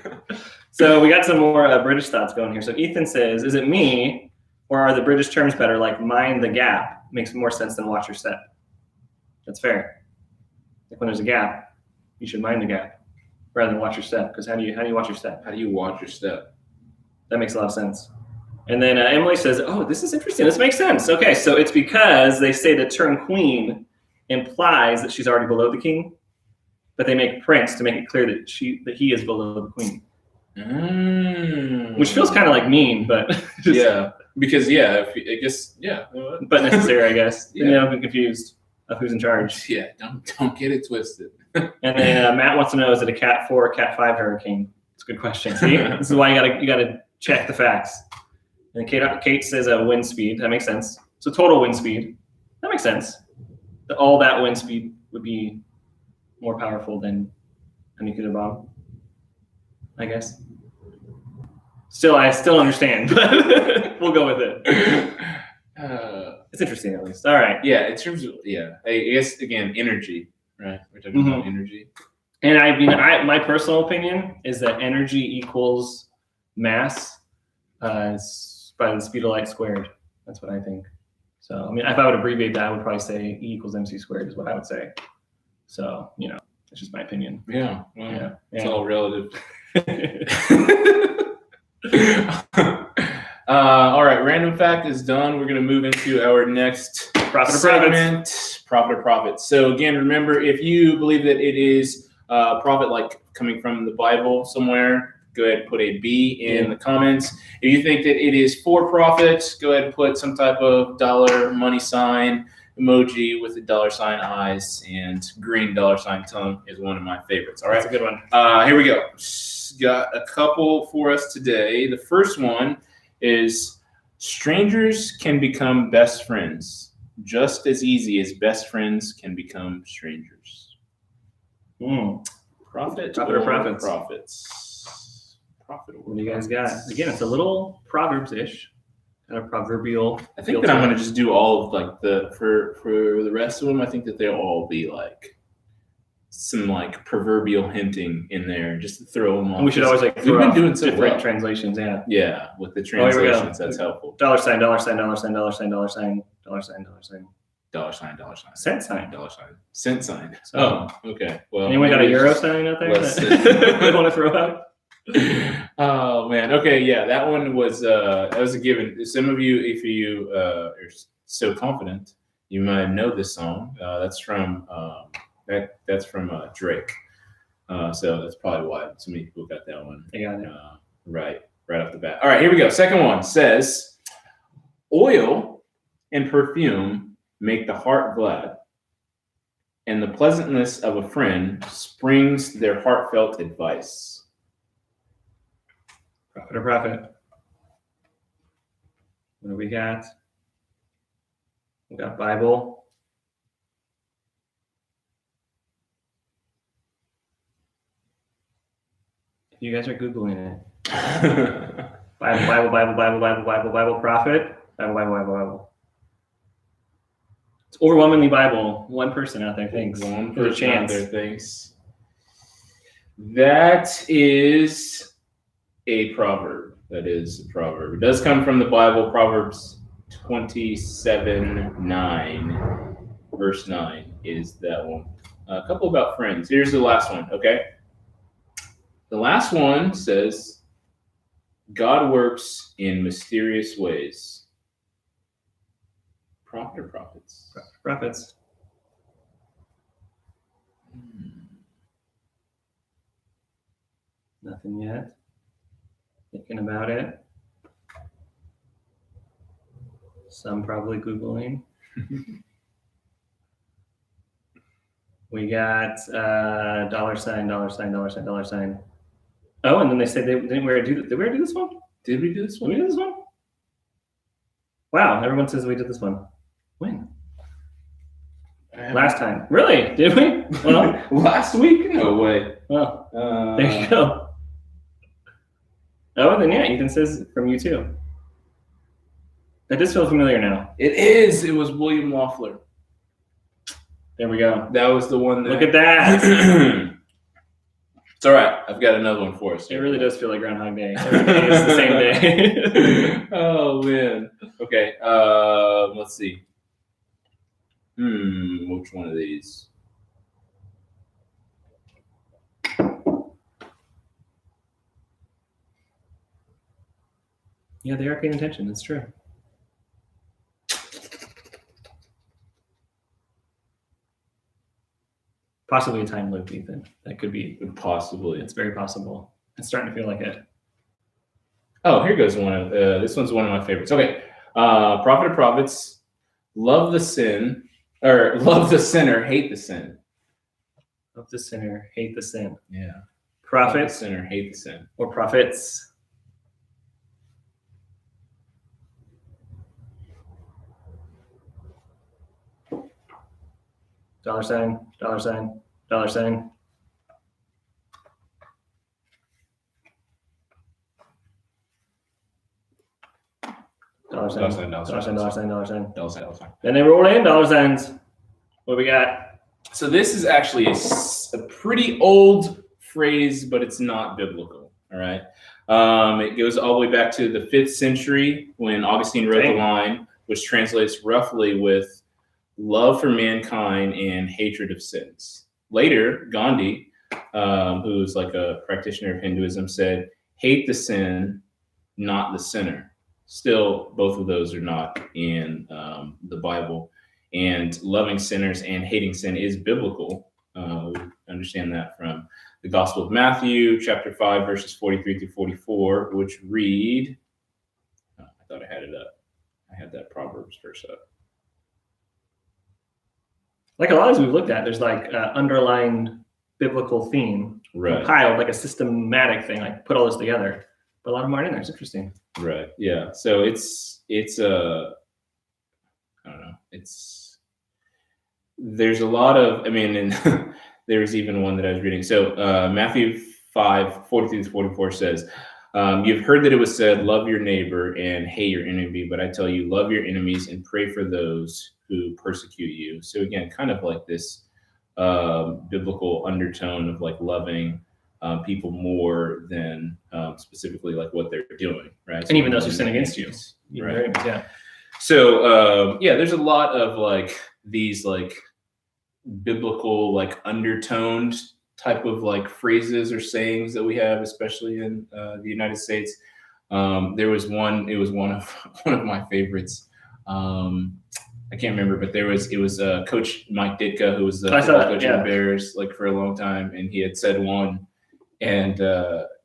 So we got some more British thoughts going here. So Ethan says, is it me, or are the British terms better? Like mind the gap makes more sense than watch your step. That's fair. Like when there's a gap, you should mind the gap rather than watch your step. Because how do you watch your step? How do you watch your step? That makes a lot of sense. And then Emily says, oh, this is interesting. This makes sense. Okay, so it's because they say the term queen implies that she's already below the king, but they make Prince to make it clear that he is below the queen. Which feels kind of like mean, but because I guess but necessary, I guess. You know, I'm confused of who's in charge. Yeah, don't get it twisted. And then Matt wants to know, is it a Cat 4 or Cat 5 hurricane? It's a good question. See, this is why you gotta check the facts. And Kate says wind speed. That makes sense. So total wind speed. That makes sense. All that wind speed would be more powerful than a nuclear bomb, I guess. I still understand, but we'll go with it. It's interesting, at least. All right. Yeah, in terms of I guess again, energy, right? We're talking about energy. And I mean, my personal opinion is that energy equals mass by the speed of light squared. That's what I think. So, I mean, if I would abbreviate that, I would probably say E equals mc squared is what I would say. So, you know, that's just my opinion. Yeah. Well, it's all relative. All right, random fact is done. We're going to move into our next segment, profit or profit. So again, remember, if you believe that it is a profit like coming from the Bible somewhere, go ahead and put a B in the comments. If you think that it is for profit, go ahead and put some type of dollar money sign emoji with the dollar sign eyes, and green dollar sign tongue is one of my favorites. All right, that's a good one. Here we go. Got a couple for us today. The first one is strangers can become best friends just as easy as best friends can become strangers. Profit or profits? Profit or what do you guys got? Again, it's a little Proverbs-ish, kind of proverbial. I think that I'm going to just do all of like for the rest of them. I think that they'll all be like some like proverbial hinting in there just to throw them off. And we should always like we've been doing so different well. Translations, yeah, with the translations. That's helpful. Dollar sign, dollar sign, dollar sign, dollar sign, dollar sign, dollar sign, dollar sign, dollar sign, dollar sign, cent sign, dollar sign, cent sign. So, okay. Well, anyone got a euro sign out there that they want to throw out? Oh man. Okay. Yeah, that one was that was a given. Some of you, if you are so confident, you might know this song. That's from that's from Drake. So that's probably why so many people got that one. They got it. Right off the bat. All right, here we go. Second one says, oil and perfume make the heart glad, and the pleasantness of a friend springs their heartfelt advice. Profit or profit? What do we got? We got Bible. If you guys are Googling it. Bible, prophet. Bible. It's overwhelmingly Bible. One person out there thinks. One There's a person out chance. there thinks. That is a proverb. That is a proverb. It does come from the Bible, Proverbs 27:9. Verse 9 is that one. A couple about friends. Here's the last one, okay? The last one says, God works in mysterious ways. Prophet or prophets? Prophets. Nothing yet. Thinking about it. Some probably Googling. We got $, $. Oh, and then they said did we already do this one? Did we do this Did one? we do this one? Wow, everyone says we did this one. When? Last time. Really? Did we? Well, Last week? No way. well, there you go. Oh, then yeah, Ethan says from you too. That does feel familiar now. It is. It was William Loeffler. There we go. That was the one that. Look at that. It's all right. I've got another one for us. It really does feel like Groundhog Day. Every day is the same day. Oh man. Okay. Let's see. Which one of these? Yeah, they are paying attention. It's true. Possibly a time loop, Ethan. That could be. Possibly. It's very possible. It's starting to feel like it. Oh, here goes one of this one's one of my favorites. Okay. Prophet of prophets, love the sinner, hate the sin. Love the sinner, hate the sin. Yeah. Love the Prophets sinner, hate the sin. or prophets. $, $, $. $. Then they roll in $. What do we got? So this is actually a pretty old phrase, but it's not biblical. All right. It goes all the way back to the 5th century when Augustine wrote the line, which translates roughly with love for mankind and hatred of sins. Later, Gandhi, who's like a practitioner of Hinduism, said, hate the sin, not the sinner. Still, both of those are not in the Bible. And loving sinners and hating sin is biblical. We understand that from the Gospel of Matthew, chapter 5, verses 43 through 44, which read, I thought I had it up. I had that Proverbs verse up. Like a lot of these we've looked at, there's like underlined biblical theme compiled, like a systematic thing, like put all this together. But a lot of them aren't in there. It's interesting. Right. Yeah. So it's I don't know. There's a lot of, and there's even one that I was reading. So Matthew 5, 43 to 44 says, you've heard that it was said, love your neighbor and hate your enemy. But I tell you, love your enemies and pray for those who persecute you. So again, kind of like this biblical undertone of like loving people more than specifically like what they're doing, right? And even those who sin against you, right? Yeah. So there's a lot of like these like biblical like undertoned type of like phrases or sayings that we have, especially in the United States. There was one. It was one of my favorites. I can't remember, but it was Coach Mike Ditka, who was the coach of the Bears like for a long time, and he had said one. And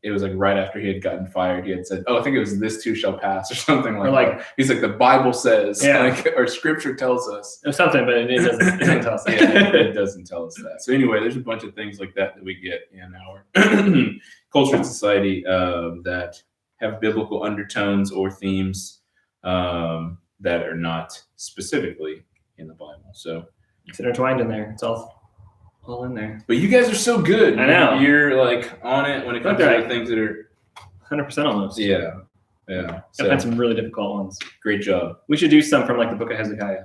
it was like right after he had gotten fired, he had said, "Oh, I think it was this too shall pass," or something like that. He's like, the Bible says, or Scripture tells us. Or something, but it doesn't tell us that. It doesn't tell us that. So anyway, there's a bunch of things like that we get in our culture and society that have biblical undertones or themes that are not specifically in the Bible. So, It's intertwined in there. It's all in there. but you guys are so good. I know. You're like on it when it comes to Okay. the things that are. 100% almost. Yeah. I've So, had some really difficult ones. great job. We should do some from like the Book of Hezekiah.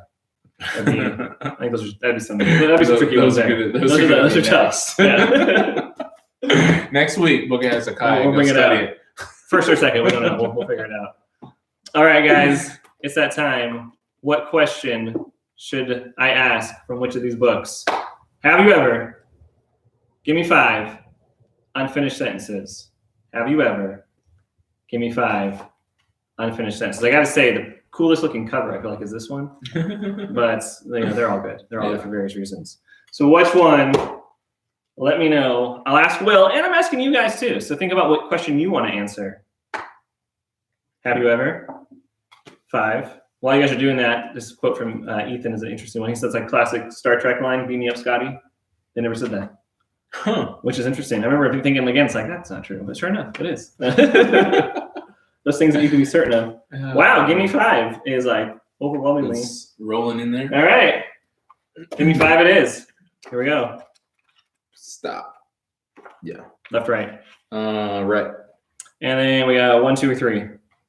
I think that'd be some tricky ones there. Those are tough. Yeah. Next week, Book of Hezekiah. We'll bring it study out. First or second, we don't know. We'll figure it out. All right, guys, it's that time. What question should I ask from which of these books? Have you ever? Give me 5 unfinished sentences. Have you ever? Give me 5 unfinished sentences. I got to say, the coolest looking cover, I feel like, is this one. But they're all good. They're all good for various reasons. So which one? Let me know. I'll ask Will, and I'm asking you guys too. So think about what question you want to answer. Have you ever? 5. While you guys are doing that, this quote from Ethan is an interesting one. He says, like, classic Star Trek line, "Beam me up, Scotty." They never said that. Huh. Which is interesting. I remember thinking again, it's like, that's not true. But sure enough, it is. Those things that you can be certain of. Wow, give me 5 is like overwhelmingly. It's rolling in there. All right. Give me 5 it is. Here we go. Stop. Yeah. Left, right. Right. And then we got 1, 2, or 3.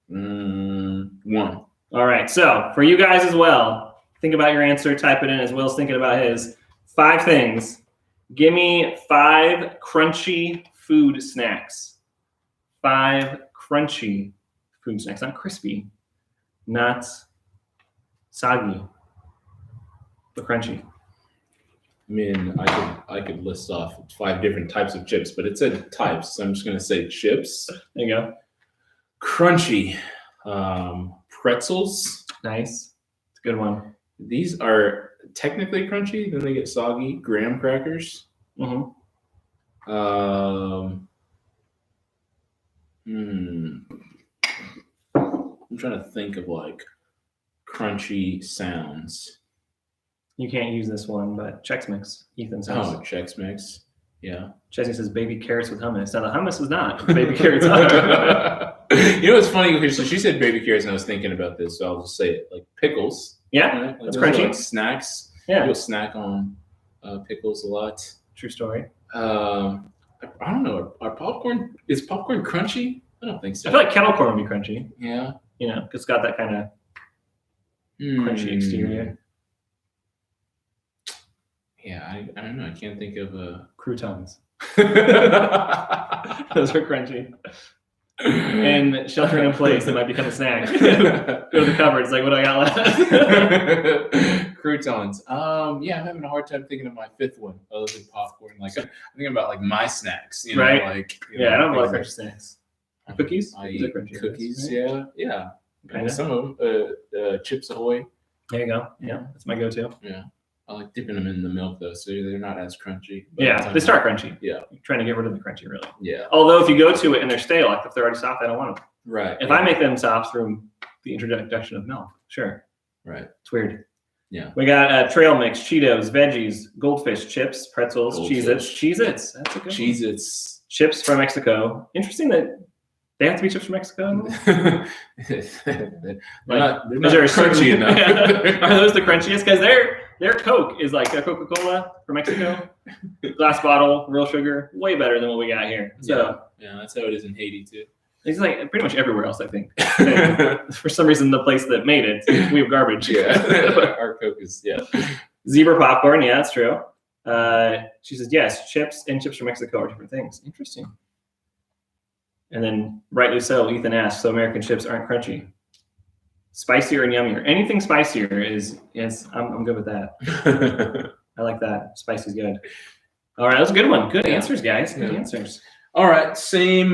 1. All right. So for you guys as well, think about your answer. Type it in as Will's thinking about his. 5 things. Give me 5 crunchy food snacks. 5 crunchy food snacks. Not crispy, not soggy, but crunchy. I mean, I could list off 5 different types of chips, but it said types, so I'm just gonna say chips. There you go. Crunchy. Pretzels. Nice. It's a good one. These are technically crunchy, then they get soggy. Graham crackers. Mm-hmm. I'm trying to think of like crunchy sounds. You can't use this one, but Chex Mix. Ethan says. Oh, Chex Mix. Yeah. Chesney says baby carrots with hummus. Now the hummus is not. Baby carrots are. You know what's funny? So she said baby carrots, and I was thinking about this, so I'll just say it. Like pickles. Yeah, right? Like that's those are crunchy. like snacks. Yeah. People snack on pickles a lot. True story. I don't know. Is popcorn crunchy? I don't think so. I feel like kettle corn would be crunchy. Yeah. You know, 'cause it's got that kind of crunchy exterior. Yeah, I don't know. I can't think of a Croutons. Those are crunchy. And sheltering in place, it might become a snack. Go to the cupboard. It's like, what do I got left? Croutons. Yeah, I'm having a hard time thinking of my 5th one other than popcorn. Like I'm thinking about like my snacks, you know, Right. like Yeah, I don't like things crunchy snacks. Cookies? I Those eat are crunchy, cookies. right? Yeah. Kinda. Some of them, Chips Ahoy. There you go. Yeah, that's my go-to. Yeah, I like dipping them in the milk though, so they're not as crunchy. But Yeah, they start crunchy. Yeah. You're trying to get rid of the crunchy, really. Yeah, Although if you go to it and they're stale, like if they're already soft, I don't want them. right. If I make them soft through the introduction of milk, sure. right, It's weird. Yeah. We got trail mix, Cheetos, veggies, goldfish, chips, pretzels, Goldfish. Cheez-Its. Cheez-Its. That's a good one. Cheez-Its. Chips from Mexico. Interesting that they have to be chips from Mexico. they're not Is there a crunchy certain- enough. Are those the crunchiest? Because their Coke is like a Coca-Cola from Mexico. Glass bottle, real sugar, way better than what we got here. So Yeah, that's how it is in Haiti too. it's like pretty much everywhere else, I think. For some reason, the place that made it, we have garbage. Yeah, our Coke is Zebra popcorn, yeah, that's true. She says, yes, chips and chips from Mexico are different things. Interesting. And then, rightly so, Ethan asks, so American chips aren't crunchy. Spicier and yummier. Anything spicier is, yes, I'm good with that. I like that. Spicy's good. All right, that was a good one. Good answers, guys. Good answers. All right, same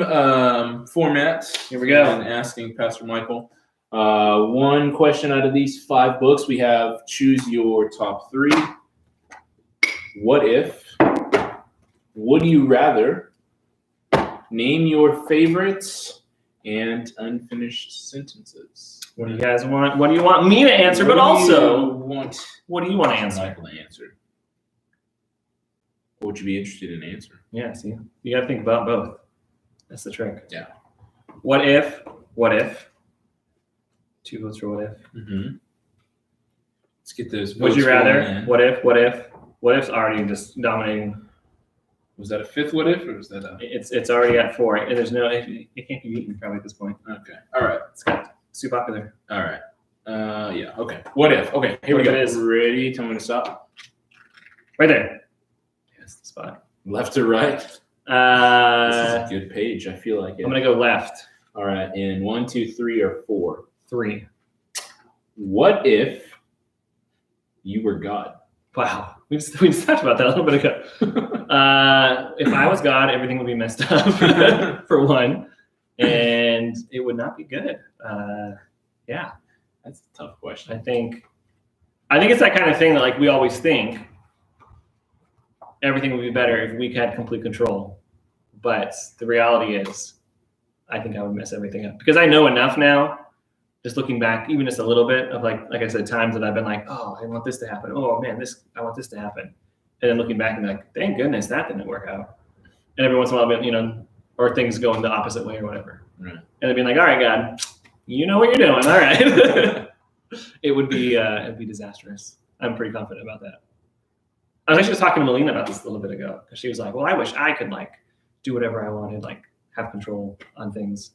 format. Here we go. And asking Pastor Michael. One question out of these 5 books. We have choose your top 3. What if? Would you rather? Name your favorites and unfinished sentences. What do you guys want? What do you want me to answer? But What do also, you want what do you want to answer? Michael to answer? What would you be interested in answering? Yeah, see, you got to think about both. That's the trick. Yeah. What if 2 votes for what if. Mm-hmm. Let's get those. Would you votes rather? rolling in. What if? What if? What if's already just dominating. Was that a 5th what if, or was that a? It's already at 4. And there's no, it can't be beaten probably at this point. Okay. All right. It's got too popular. All right. Yeah. Okay. What if? Okay. Here What we if go. it is? Ready? Tell me to stop. Right there. Yes, the spot. Left to right. This is Uh, a good page. I feel like it. I'm gonna go left. All right. And 1, 2, 3, or 4. 3. What if you were God? Wow. We just talked about that a little bit ago. If I was God, everything would be messed up for one, and it would not be good. Yeah, That's a tough question. I think it's that kind of thing that like we always think everything would be better if we had complete control, but the reality is, I think I would mess everything up because I know enough now. Just looking back, even just a little bit of like I said, times that I've been like, oh, I want this to happen. Oh man, I want this to happen. And then looking back and like, thank goodness that didn't work out. And every once in a while, or things going the opposite way or whatever. Right. And they'd be like, all right, God, you know what you're doing. All right. It'd be disastrous. I'm pretty confident about that. I was actually just talking to Melina about this a little bit ago because she was like, well, I wish I could like do whatever I wanted, like have control on things.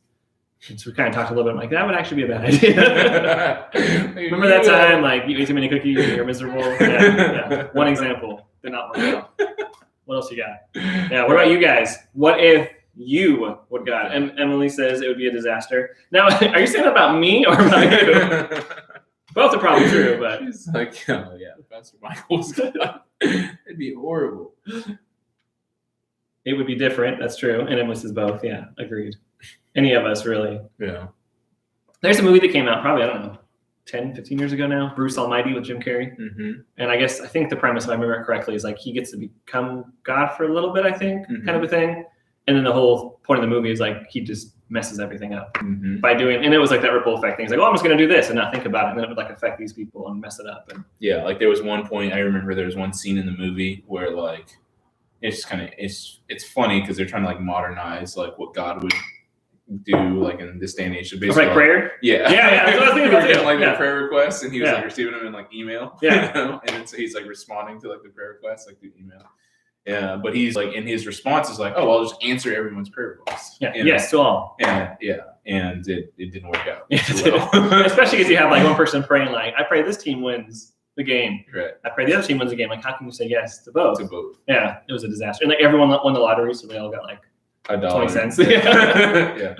And so we kind of talked a little bit. I'm like, that would actually be a bad idea. Remember that time, like you ate too many cookies and you're miserable? Yeah. One example did not work out. What else you got? Yeah. What about you guys? What if you would God? And Emily says it would be a disaster. Now, are you saying that about me or about you? Both are probably true, but He's like, oh yeah, Pastor Michael's God. It'd be horrible. it would be different. That's true. And Emily says both. Yeah, agreed. Any of us really. Yeah. There's a movie that came out probably, I don't know, 10, 15 years ago now, Bruce Almighty with Jim Carrey. Mm-hmm. And I think the premise, if I remember it correctly, is like he gets to become God for a little bit, I think, Mhm. kind of a thing. And then the whole point of the movie is like he just messes everything up Mm-hmm. by doing, and it was like that ripple effect thing. He's like, oh, I'm just going to do this and not think about it. And then it would like affect these people and mess it up. And Yeah, like there was one point I remember there was one scene in the movie where like it's just kind of it's funny because they're trying to like modernize like what God would do like in this day and age. So basically, like prayer. yeah, Yeah, that's what I was thinking They were about getting too. like Yeah. their prayer requests, and he was Yeah. like receiving them in like email. Yeah. You know? And so he's like responding to like the prayer requests like through email. Yeah, but he's like in his response is like, oh, I'll just answer everyone's prayer requests. Yeah. You know? Yes, to all. And and it didn't work out. Yeah, too well. especially because you have like one person praying like, I pray this team wins the game. Right. I pray the other team wins the game. Like, how can you say yes to both? To both. Yeah, it was a disaster. And like everyone won the lottery, so they all got like $1. 20 cents. Yeah.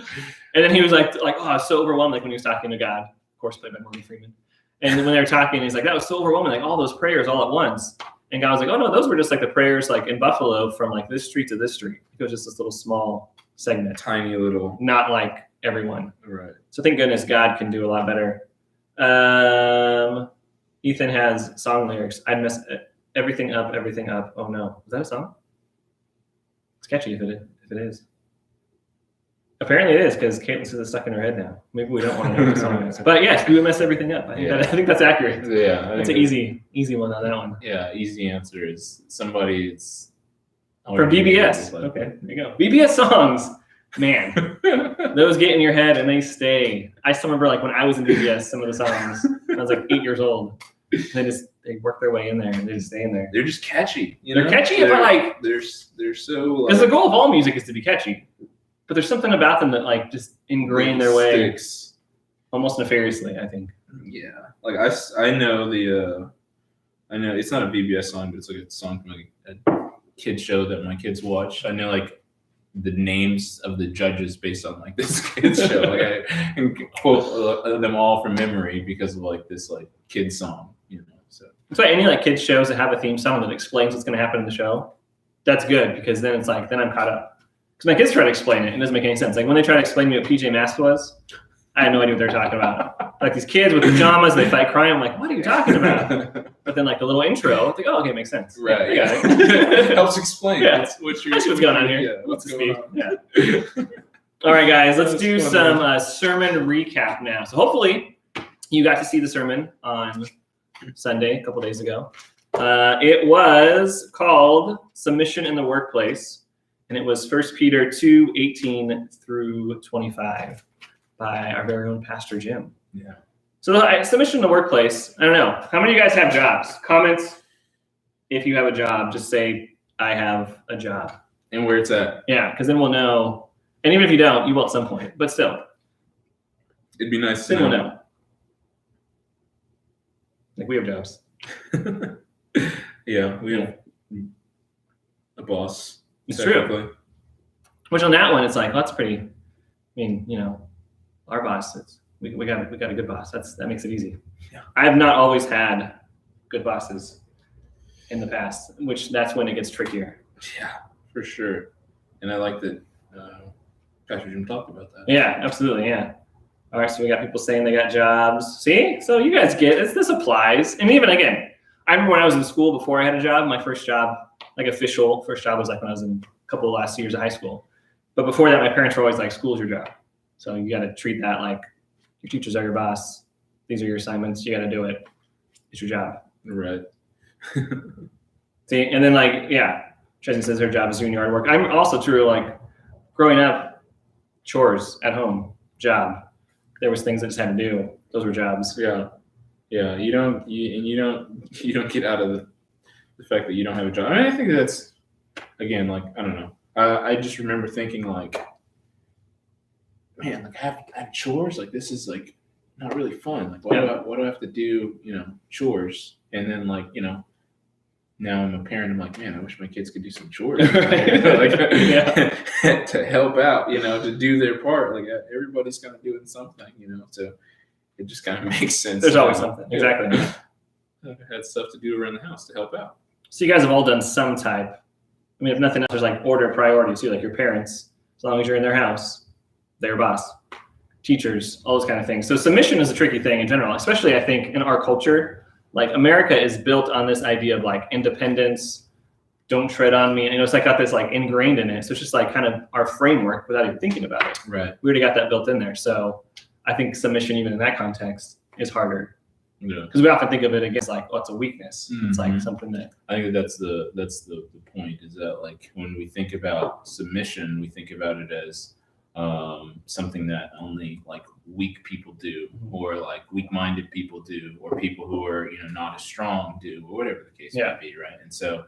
And then he was like, oh, I was so overwhelmed. Like when he was talking to God, of course, played by Morgan Freeman. And then when they were talking, he's like, that was so overwhelming. Like all those prayers all at once. And God was like, oh no, those were just like the prayers like in Buffalo from like this street to this street. It was just this little small segment, Tiny little. not like everyone. Right. So thank goodness God can do a lot better. Ethan has song lyrics. I'd mess everything up. Oh no, is that a song? It's catchy if it is. Apparently it is because Caitlin says it's stuck in her head now. Maybe we don't want to know what the song is. But yes, we would mess everything up. I think that's accurate. Yeah. I That's think an easy one on that one. Yeah, easy answer is somebody. It's From BBS. Okay, there you go. BBS songs, man, those get in your head and they stay. I still remember like when I was in BBS, some of the songs. I was like 8 years old. They work their way in there and they just stay in there. They're just catchy. You They're know? catchy, but like they're so. because the goal of all music is to be catchy, but there's something about them that like just ingrain their way sticks. almost nefariously. I think. Yeah, like I know I know it's not a BBS song, but it's like a song from like a kid show that my kids watch. I know like the names of the judges based on like this kids show. Like I can quote them all from memory because of like this like kid song, you know. So That's why any like kids shows that have a theme song that explains what's going to happen in the show, that's good because then it's like then I'm caught up. Because my kids try to explain it, and it doesn't make any sense. Like when they try to explain to me what PJ Masks was, I had no idea what they're talking about. Like these kids with pajamas, they fight crying. I'm like, what are you talking about? But then like the little intro, it's like, oh, okay, makes sense. right, Yeah, I got it. helps explain. Yeah. What's I see what's going on here. Yeah, what's going on? Yeah. All right, guys, let's That's do funny. some sermon recap now. So hopefully you got to see the sermon on Sunday, a couple days ago. It was called Submission in the Workplace, and it was 1 Peter 2:18 through 25 by our very own Pastor Jim. Yeah. So submission in the workplace. I don't know. How many of you guys have jobs? Comments. If you have a job, just say I have a job. And where it's at. Yeah, because then we'll know. And even if you don't, you will at some point. But still, It'd be nice to then we'll know. know. Like we have jobs. Yeah, we have a boss. It's true. technically. Which on that one, it's like, well, that's pretty. I mean, our boss. We got a good boss. That makes it easy. Yeah. I have not always had good bosses in the past, which that's when it gets trickier. Yeah, for sure. And I like that Pastor Jim talked about that. Yeah, absolutely. Yeah. All right. So we got people saying they got jobs. See? So you guys get it. This applies. And even again, I remember when I was in school before I had a job, my first job, like official first job was like when I was in a couple of last years of high school. But before that, my parents were always like, school's your job. So you got to treat that like your teachers are your boss. These are your assignments. You got to do it. It's your job. Right. See? And then like, yeah, Chesney says her job is doing yard work. I'm also true, like growing up, chores at home, job. There was things I just had to do. Those were jobs. Yeah. Yeah. You don't get out of the fact that you don't have a job. I mean, I think that's, again, like, I don't know. I just remember thinking like, man, like I have chores. Like this is like not really fun. Like why do I have to do, chores? And then like, now I'm a parent. I'm like, man, I wish my kids could do some chores, to help out, to do their part. Like everybody's kind of doing something, so it just kind of makes sense. There's always something. Exactly. I had stuff to do around the house to help out. So you guys have all done some type. I mean, if nothing else, there's like order of priorities too. Like your parents, as long as you're in their house, they're your boss. Teachers, all those kind of things. So submission is a tricky thing in general, especially I think in our culture. Like America is built on this idea of like independence, don't tread on me. And it's like got this like ingrained in it. So it's just like kind of our framework without even thinking about it. Right. We already got that built in there. So I think submission, even in that context, is harder. Yeah. Because we often think of it against like, oh, it's a weakness. It's like something that. I think that's the point, is that like when we think about submission, we think about it as something that only like weak people do, or like weak-minded people do, or people who are not as strong do, or whatever the case may be, right? And so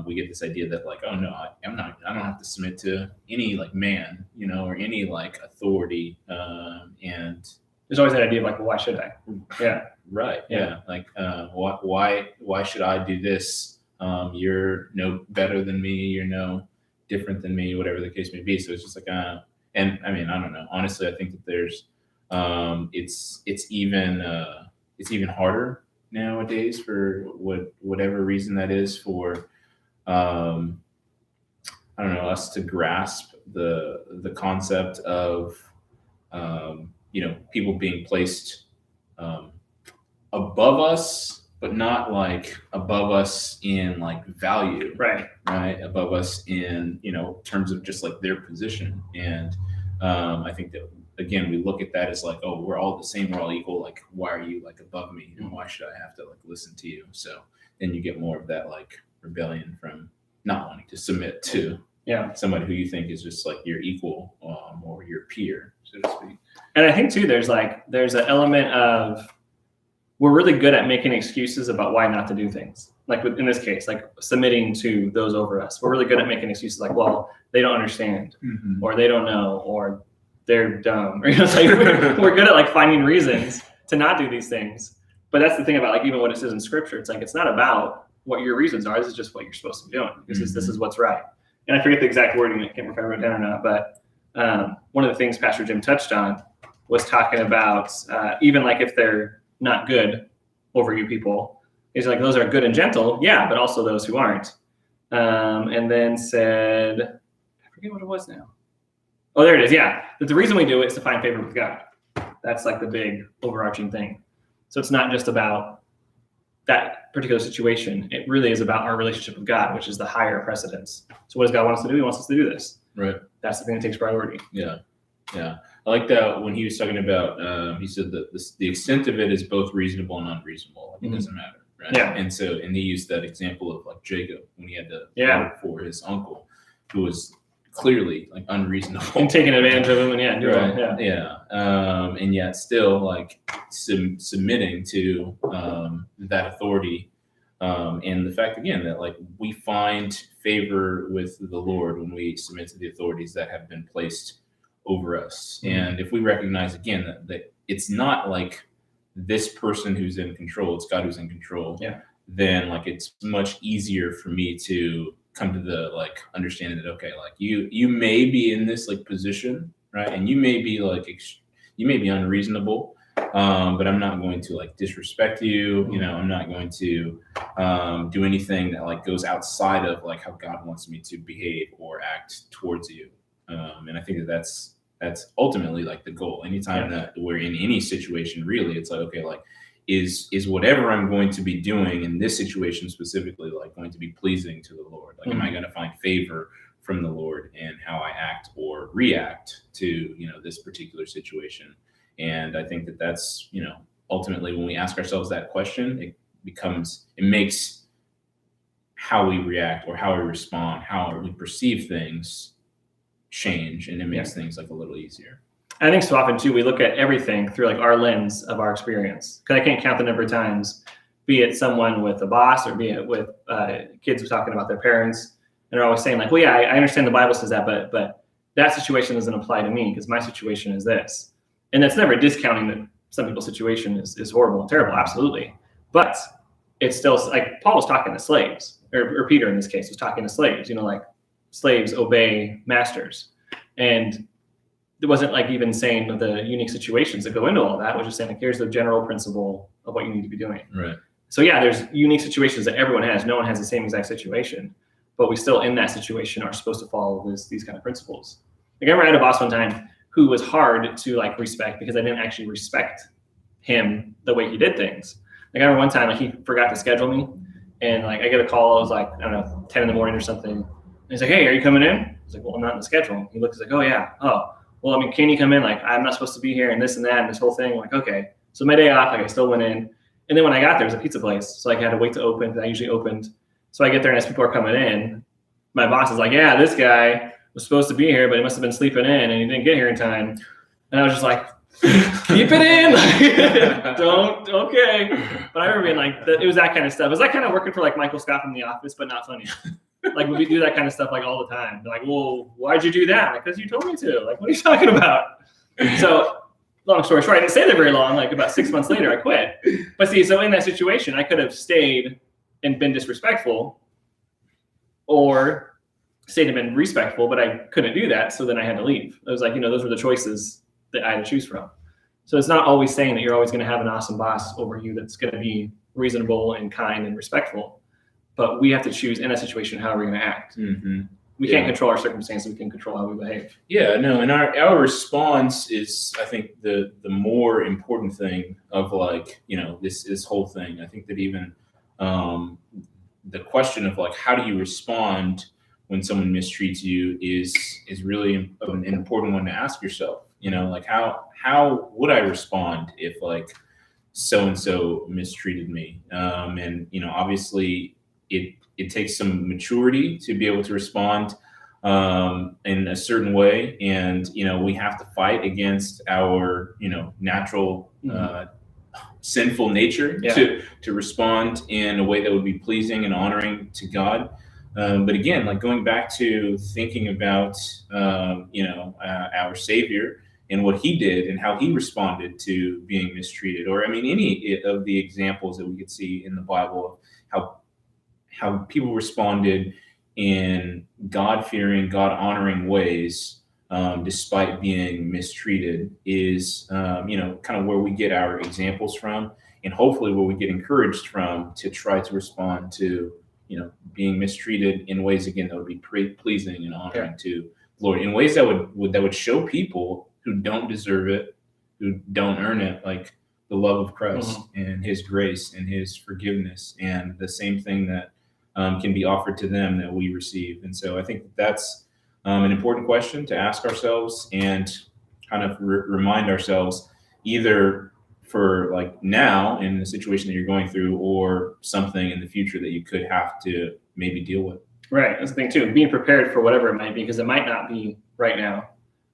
we get this idea that like, oh no, I don't have to submit to any like man, or any like authority, and There's always that idea of like, well, why should I? Yeah. Right. Yeah. Like, why should I do this? You're no better than me. You're no different than me, whatever the case may be. So it's just like, and I mean, I don't know. Honestly, I think that there's, it's even harder nowadays for whatever reason that is for, I don't know, us to grasp the concept of, people being placed, above us, but not like above us in like value, Right. Above us in, terms of just like their position. And I think that, again, we look at that as like, oh, we're all the same, we're all equal. Like, why are you like above me? Why should I have to like listen to you? So then you get more of that like rebellion from not wanting to submit to somebody who you think is just like your equal, or your peer, so to speak. And I think too, there's an element of, we're really good at making excuses about why not to do things. Like in this case, like submitting to those over us. We're really good at making excuses like, well, they don't understand, or they don't know, or they're dumb. Or, it's like we're good at like finding reasons to not do these things. But that's the thing about like even what it says in scripture. It's like, it's not about what your reasons are. This is just what you're supposed to be doing. This is what's right. And I forget the exact wording. I can't remember if I wrote it down or not. But one of the things Pastor Jim touched on was talking about even like if they're not good over you people, he's like, those are good and gentle, but also those who aren't. And then said, I forget what it was now. Oh, there it is. Yeah, that the reason we do it is to find favor with God. That's like the big overarching thing. So it's not just about that particular situation. It really is about our relationship with God, which is the higher precedence. So what does God want us to do? He wants us to do this. Right. That's the thing that takes priority. Yeah. Yeah. I like that when he was talking about, he said that the extent of it is both reasonable and unreasonable. Like, it doesn't matter. Right. Yeah. And he used that example of like Jacob when he had to Yeah. work for his uncle, who was clearly like unreasonable And taking advantage of them, and yeah, doing it, right. yeah. And yet still like submitting to that authority. And the fact again that like we find favor with the Lord when we submit to the authorities that have been placed over us. And if we recognize again that it's not like this person who's in control, it's God who's in control, then like it's much easier for me to come to the like understanding that okay, like you may be in this like position, right? And you may be like you may be unreasonable, but I'm not going to like disrespect you. You know, I'm not going to do anything that like goes outside of like how God wants me to behave or act towards you. And I think that's ultimately like the goal. Anytime that we're in any situation, really, it's like, okay, like is whatever I'm going to be doing in this situation specifically, like going to be pleasing to the Lord? Like, am I going to find favor from the Lord in how I act or react to, you know, this particular situation? And I think that that's, you know, ultimately when we ask ourselves that question, it makes how we react or how we respond, how we perceive things change, and it makes things like a little easier. I think so often too, we look at everything through like our lens of our experience. Because I can't count the number of times, be it someone with a boss or be it with kids talking about their parents, and they're always saying like, well, yeah, I understand the Bible says that, but that situation doesn't apply to me because my situation is this. And that's never discounting that some people's situation is horrible and terrible, absolutely. But it's still like Paul was talking to slaves, or Peter in this case was talking to slaves, you know, like slaves obey masters. And it wasn't like even saying the unique situations that go into all that. It was just saying like, here's the general principle of what you need to be doing. Right. So yeah, there's unique situations that everyone has. No one has the same exact situation, but we still in that situation are supposed to follow these kind of principles. Like I remember I had a boss one time who was hard to like respect because I didn't actually respect him the way he did things. Like I remember one time like he forgot to schedule me, and like I get a call. It was like, I don't know, 10 in the morning or something. And he's like, hey, are you coming in? I was like, well, I'm not in the schedule. He looks like, oh yeah. Oh, well, I mean, can you come in? Like, I'm not supposed to be here and this and that and this whole thing. I'm like, okay. So my day off, like I still went in. And then when I got there, it was a pizza place. So like, I had to wait to open because I usually opened. So I get there and as people are coming in, my boss is like, yeah, this guy was supposed to be here, but he must have been sleeping in and he didn't get here in time. And I was just like, keep it in. Like, don't, okay. But I remember being like, it was that kind of stuff. It was like kind of working for like Michael Scott from The Office, but not funny. Like we do that kind of stuff like all the time. They're like, well, why'd you do that? Like, because you told me to. Like, what are you talking about? So long story short, I didn't stay there very long. Like about 6 months later, I quit. But see, so in that situation, I could have stayed and been disrespectful, or stayed and been respectful, but I couldn't do that. So then I had to leave. It was like, you know, those were the choices that I had to choose from. So it's not always saying that you're always going to have an awesome boss over you that's going to be reasonable and kind and respectful. But we have to choose in that situation how we're going to act. Mm-hmm. We can't control our circumstances. We can control how we behave. Yeah, no, and our response is, I think, the more important thing of like, you know, this whole thing. I think that even the question of like, how do you respond when someone mistreats you is really an important one to ask yourself. You know, like how would I respond if like so and so mistreated me? And you know, obviously, it takes some maturity to be able to respond in a certain way, and you know, we have to fight against our, you know, natural sinful nature to respond in a way that would be pleasing and honoring to God. But again, like going back to thinking about you know, our Savior and what he did and how he responded to being mistreated, or I mean, any of the examples that we could see in the Bible of how people responded in God-fearing, God-honoring ways, despite being mistreated, is you know, kind of where we get our examples from, and hopefully where we get encouraged from to try to respond to, you know, being mistreated in ways again that would be pleasing and honoring to the Lord, in ways that would show people who don't deserve it, who don't earn it, like the love of Christ and his grace and his forgiveness, and the same thing that can be offered to them that we receive. And so I think that's an important question to ask ourselves and kind of remind ourselves, either for like now in the situation that you're going through, or something in the future that you could have to maybe deal with. Right. That's the thing too. Being prepared for whatever it might be, because it might not be right now,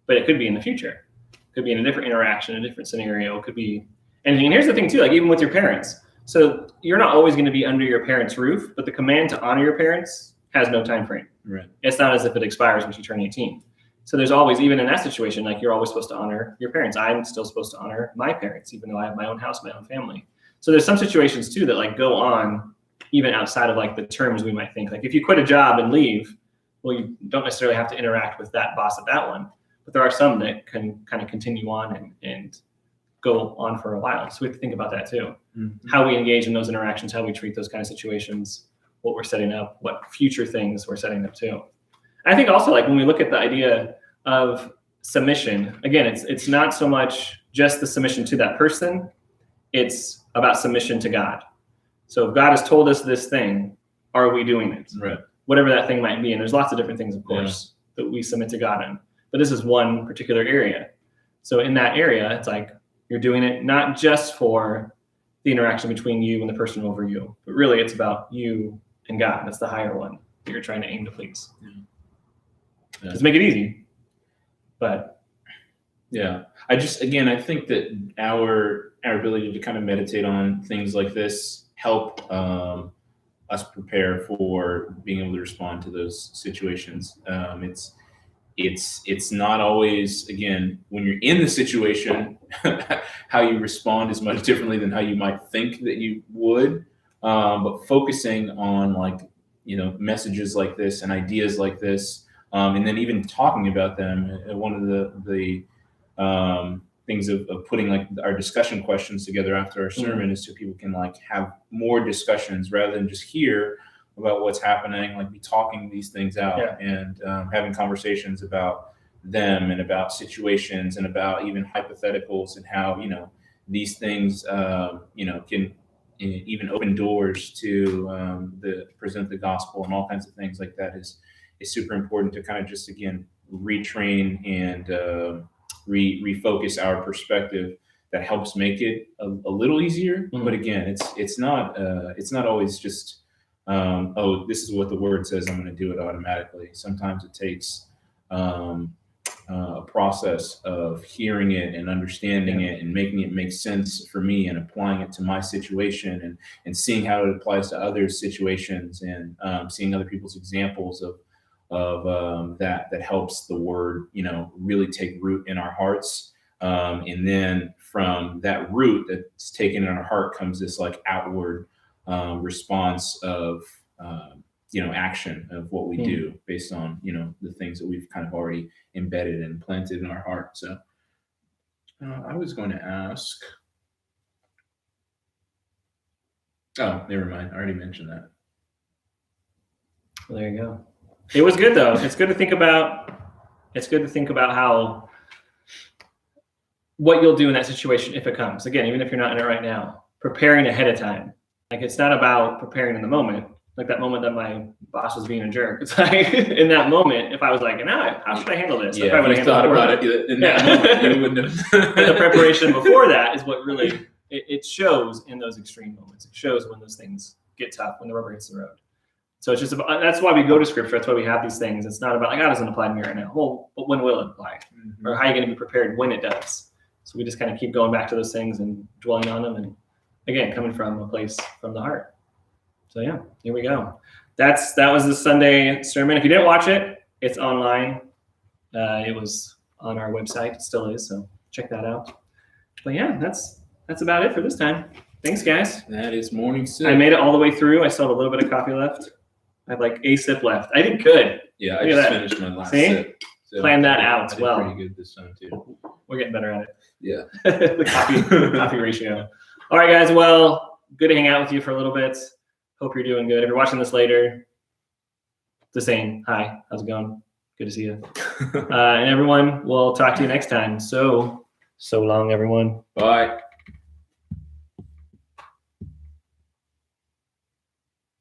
but it could be in the future. It could be in a different interaction, a different scenario. It could be anything. And here's the thing too, like even with your parents. So you're not always going to be under your parents' roof, but the command to honor your parents has no time frame. Right. It's not as if it expires once you turn 18. So there's always, even in that situation, like you're always supposed to honor your parents. I'm still supposed to honor my parents, even though I have my own house, my own family. So there's some situations too that like go on even outside of like the terms we might think. Like if you quit a job and leave, well, you don't necessarily have to interact with that boss at that one, but there are some that can kind of continue on and go on for a while. So we have to think about that too. Mm-hmm. How we engage in those interactions, how we treat those kind of situations, what we're setting up, what future things we're setting up too. I think also like when we look at the idea of submission, again, it's not so much just the submission to that person, it's about submission to God. So if God has told us this thing, are we doing it? Right. Whatever that thing might be. And there's lots of different things, of course, that we submit to God in. But this is one particular area. So in that area, it's like you're doing it not just for the interaction between you and the person over you, but really it's about you and God. That's the higher one that you're trying to aim to please. Yeah. Just make it easy. But yeah, I think that our ability to kind of meditate on things like this help us prepare for being able to respond to those situations. It's not always, again, when you're in the situation, how you respond is much differently than how you might think that you would. But focusing on like, messages like this and ideas like this, and then even talking about them. One of the things of putting like our discussion questions together after our sermon is so people can like have more discussions rather than just hear about what's happening, like be talking these things out and having conversations about them and about situations and about even hypotheticals and how, these things, can even open doors to present the gospel and all kinds of things like that is super important to kind of just, again, retrain and refocus our perspective. That helps make it a little easier. But again, it's not always just, this is what the word says, I'm going to do it automatically. Sometimes it takes a process of hearing it and understanding it and making it make sense for me and applying it to my situation and seeing how it applies to other situations and seeing other people's examples of that helps the word, really take root in our hearts. And then from that root that's taken in our heart comes this like outward response of, action of what we do based on, the things that we've kind of already embedded and planted in our heart. So I was going to ask. Oh, never mind. I already mentioned that. Well, there you go. It was good though. It's good to think about how what you'll do in that situation if it comes. Again, even if you're not in it right now, preparing ahead of time. Like it's not about preparing in the moment. Like that moment that my boss was being a jerk. It's like in that moment, if I was like, how should I handle this? Yeah, if you thought about it in that moment, you wouldn't have. And the preparation before that is what really it shows in those extreme moments. It shows when those things get tough, when the rubber hits the road. So it's just about, that's why we go to scripture. That's why we have these things. It's not about like, God doesn't apply to me right now. Well, but when will it apply? Mm-hmm. Or how are you going to be prepared when it does? So we just kind of keep going back to those things and dwelling on them. And again, coming from a place from the heart. So yeah, here we go. That was the Sunday sermon. If you didn't watch it, it's online. It was on our website. It still is. So check that out. But yeah, that's about it for this time. Thanks, guys. That is morning sip. I made it all the way through. I still have a little bit of coffee left. I have like a sip left. I did good. Yeah, I just finished my last sip. So plan that out. I did pretty good this time too. We're getting better at it. Yeah. The coffee ratio. All right, guys. Well, good to hang out with you for a little bit. Hope you're doing good. If you're watching this later, the same. Hi, how's it going? Good to see you. And everyone, we'll talk to you next time. So long, everyone. Bye.